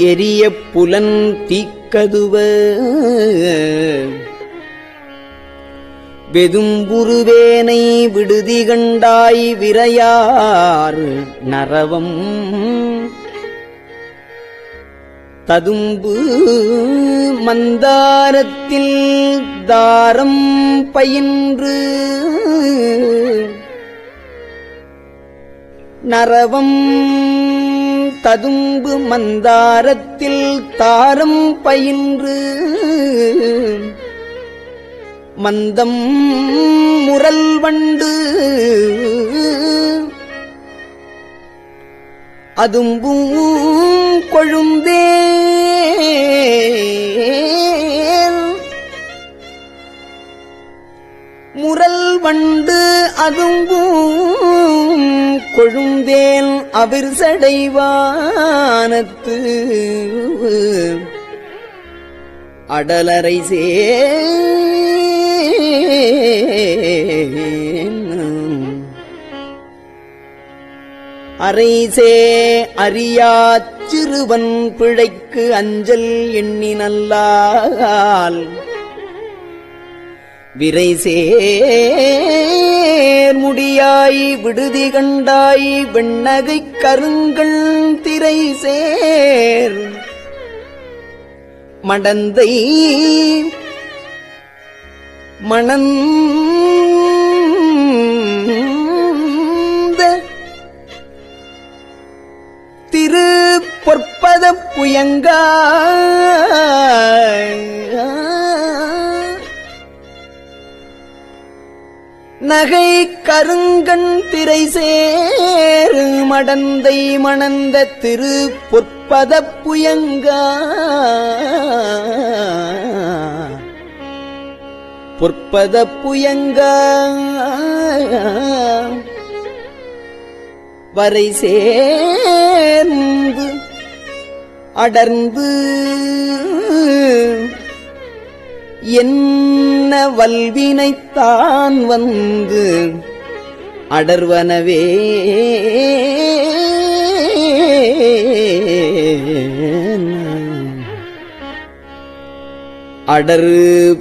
எரிய புலன் தீக்கதுவ வெதும்புருவேனை விடுதி கண்டாய் விரையார் நரவம் ததும்பு மந்தாரத்தில் தாரம் பயின்று நரவம் ததும்பு மந்தாரத்தில் தாரம் பயின்று மந்தம் முரல் வண்டு அதும்பும் கொழுந்தே முரல் வண்டு அதும்பும் கொழுந்தேன் அவிர் சடைவானத்து அடலரை அரைசே அறியாச் சிறுவன் பிழைக்கு அஞ்சல் எண்ணினல்லால் விரைசேர் முடியாய் விடுதி கண்டாய் வெண்ணகை கருங்கள் திரை சேர் மடந்தை மணந்த திரு பொற்பத புயங்காய் நகை கருங்கண் திரை சேரு மடந்தை மணந்த திரு பொற்பத புயங்கா பொற்பத புயங்கா வரை சேர்ந்து அடர்ந்து என்ன வல்வினைத்தான் வந்து அடர்வனவே அடரு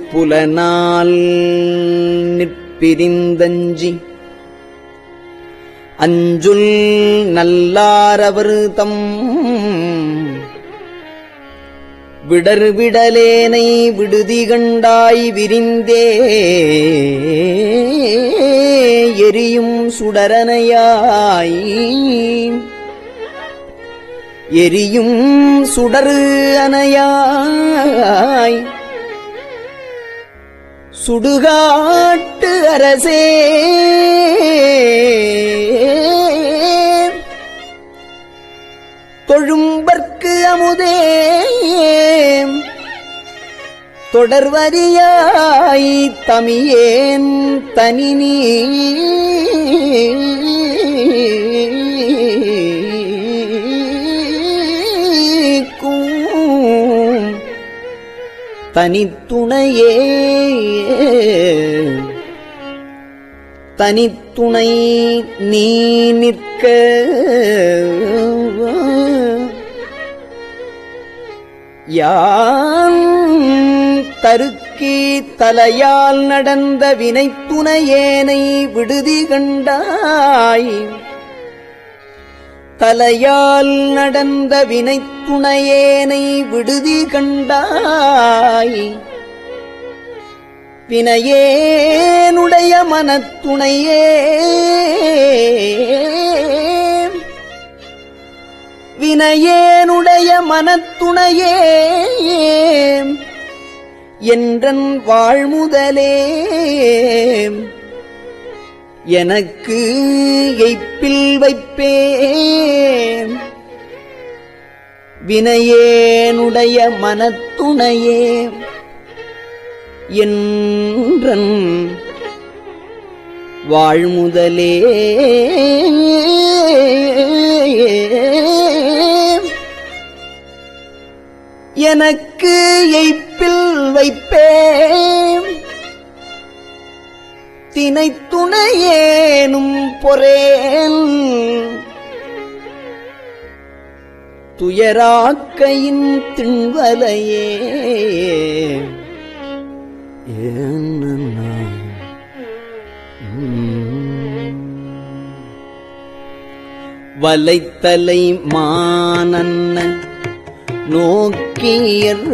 புலனால் நிற்பிரிந்தஞ்சி அஞ்சுல் நல்லாரவர் தம் விடர் விடலேனை விடுதி கண்டாய் விரிந்தே எரியும் சுடரனையாய் எரியும் சுடரு அனையாய் சுடுகாட்டு அரசே தொழும்பர்க்கு அமுதே தொடர்வரியாய் தமியேன் தனினீ தனித்துணையே தனித்துணை நீ நிற்க யான் தருக்கி தலையால் நடந்த வினைத்துணையேனை விடுதி கண்டாய் தலையால் நடந்த வினைத்துணையேனை விடுதி கண்டாய் வினையேனுடைய மனத்துணையே வினையேனுடைய மனத்துணையே என்றன் வாழ்முதலே எனக்கு எய்ப்பில் வைப்பேன் வினையேனுடைய மனத்துணையே என்றன் வாழ்முதலே எனக்கு எய்ப்பில் வைப்பேன் தினைத்துணையேனும் பொறேன் துயராக்கையின் திண்வலையே வலைத்தலை மானன்ன நோக்கியர்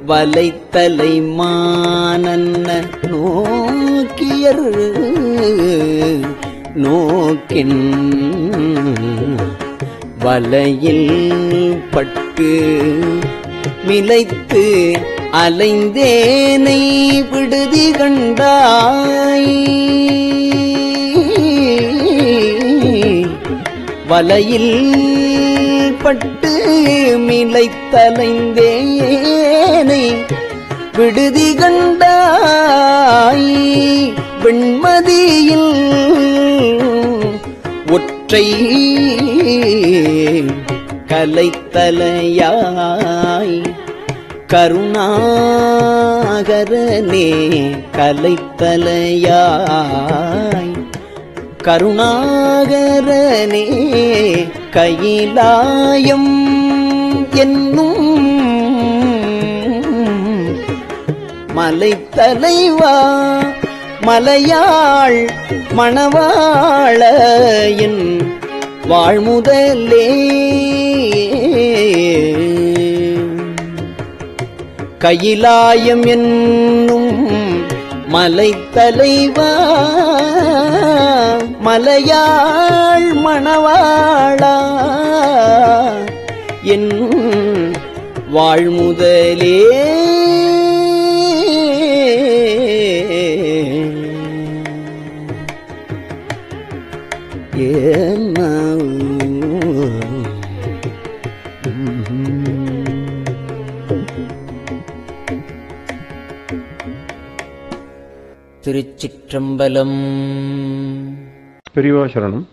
வலைத்தலை மானன்ன நோக்கியர் நோக்கின் வலையில் பட்டு மிலைத்து அலைந்தேனை விடுதி கண்டாய் வலையில் பட்டு மிலைத்தலைந்தேனை விடுதி கண்டாய் வெண்மதியில் ஒற்றை கலைத்தலையாய் கருணாகரனே கலைத்தலையாய் கருணாகரனே கையிலாயம் என்னும் மலைத்தலைவா மலையாள் மணவாள என் வாழ்முதலே கையிலாயம் என்னும் மலைத்தலைவா மலையாள் மணவாளா என் வாழ்முதலே திருச்சிற்றம்பலம். பெரியவா சரணம்.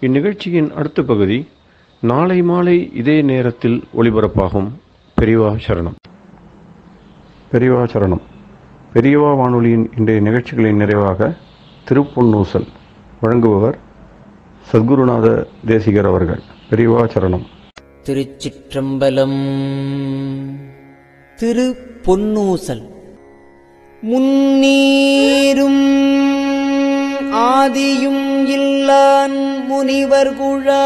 இந்நிகழ்ச்சியின் அடுத்த பகுதி நாளை மாலை இதே நேரத்தில் ஒளிபரப்பாகும். பெரியவா சரணம். பெரியவா சரணம். பெரியவா வானொலியின் இன்றைய நிகழ்ச்சிகளின் நிறைவாக திருப்பொன்னூசல் வழங்குபவர் சத்குருநாத தேசிகர் அவர்கள். பெரியவா சரணம். திருச்சிற்றம்பலம். திருப்பொன்னூசல். முன்னீரும் ஆதியும் இல்லான் முனிவர் குழாம்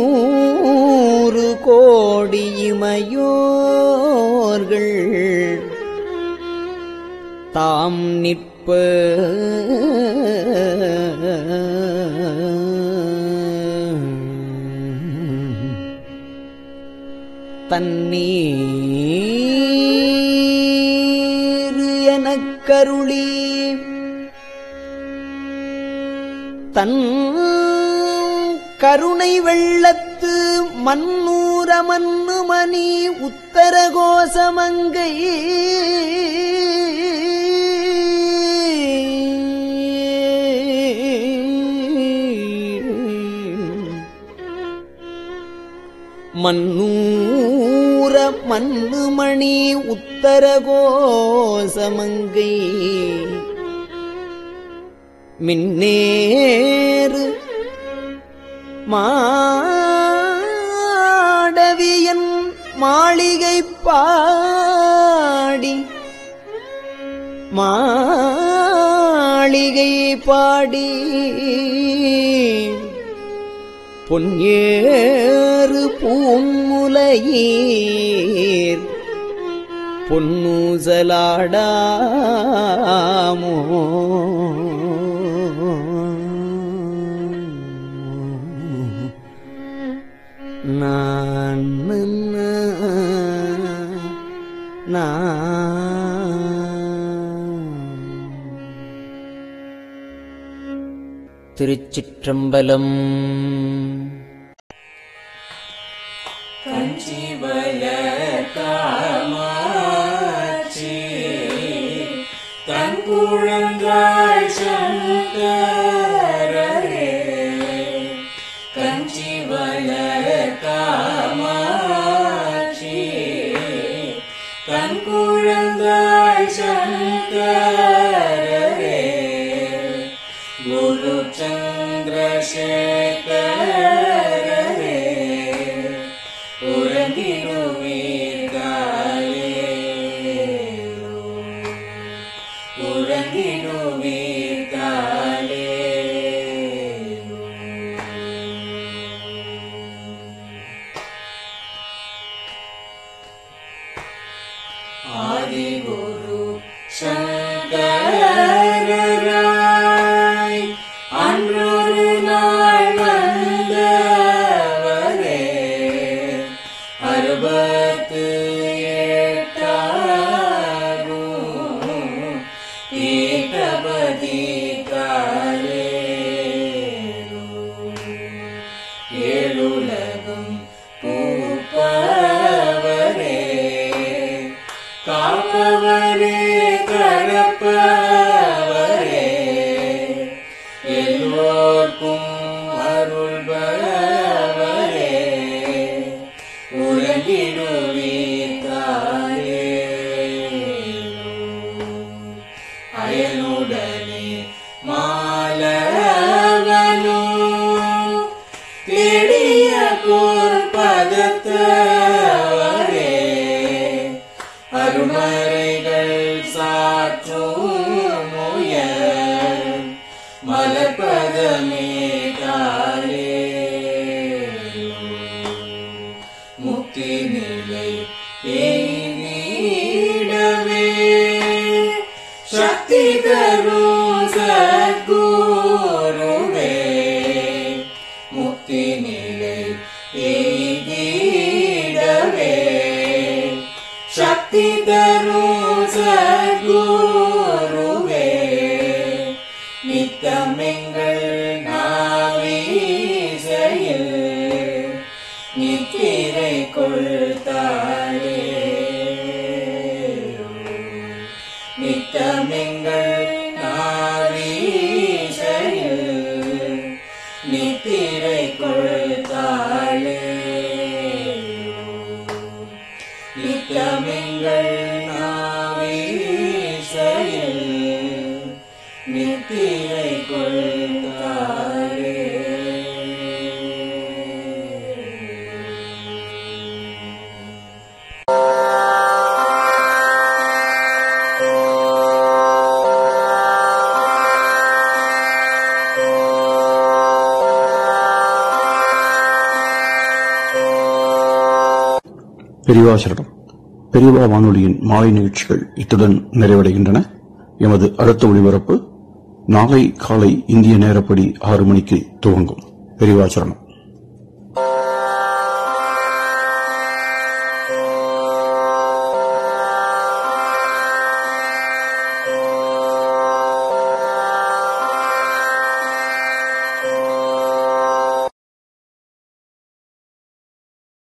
பன்னூறு கோடி இமையோர்கள் தாம் நிற்ப தன்னீர் எனக் கருளி தன் கருணை வெள்ளத்து மன்னூர மன்னுமணி உத்தர கோசமங்கை மன்னூர மன்னுமணி உத்தர கோசமங்கை மின்னேறு மாடவியன் மாளிகை பாடி மாளிகை பாடி பொன்னேறு பூமுலையீர் பொன்னூசலாடாமோ நான் திருச்சிற்றம்பலம். கஞ்சிவய காமாட்சி தன் குழந்தாய் சங்கரே கொஞ்சி வளர் காமாட்சி தன் குழந்தாய் சங்கரரே குரு சந்திரசேகரரே உறங்கிடுவீர்களே உறங்கிடுவீர்களே ஆதிகுரு சங்கரராய் அன்றொரு நாள் வந்தவரே 68 பீட்டபதி காலே ஏழுலகும் பூப்பவரே காப்பவரே கடப்பவரே எல்லோர்க்கும் அருள்பவரே உறங்கிடுவீர்களே அயனுடனே மாலவனோ தேடிய பொற்பதத்தவரே அருமறைகள் சாற்றும் முயல் மலர்பதமே காலே முக்தி நிலை எய்திடவே சக்தி தரும் சத்குருவே முக்தி நிலை எய்திடவே சக்தி தரும் சத்குருவே நித்தமெங்கள் நாவீசையில் நித்திரை கொள்தாளே நித்தமெங்கள் நாவீசையில் நித்திரை கொள்தாளே நித்தமெங்கள் நாவீசையில் நித்திரை கொள்தாளே பெரியவா சரணம். பெரியவா வானொலியின் மாலை நிகழ்ச்சிகள் இத்துடன் நிறைவடைகின்றன. எமது அடுத்த ஒளிபரப்பு நாளை காலை இந்திய நேரப்படி 6 மணிக்கு துவங்கும். பெரியவா சரணம்.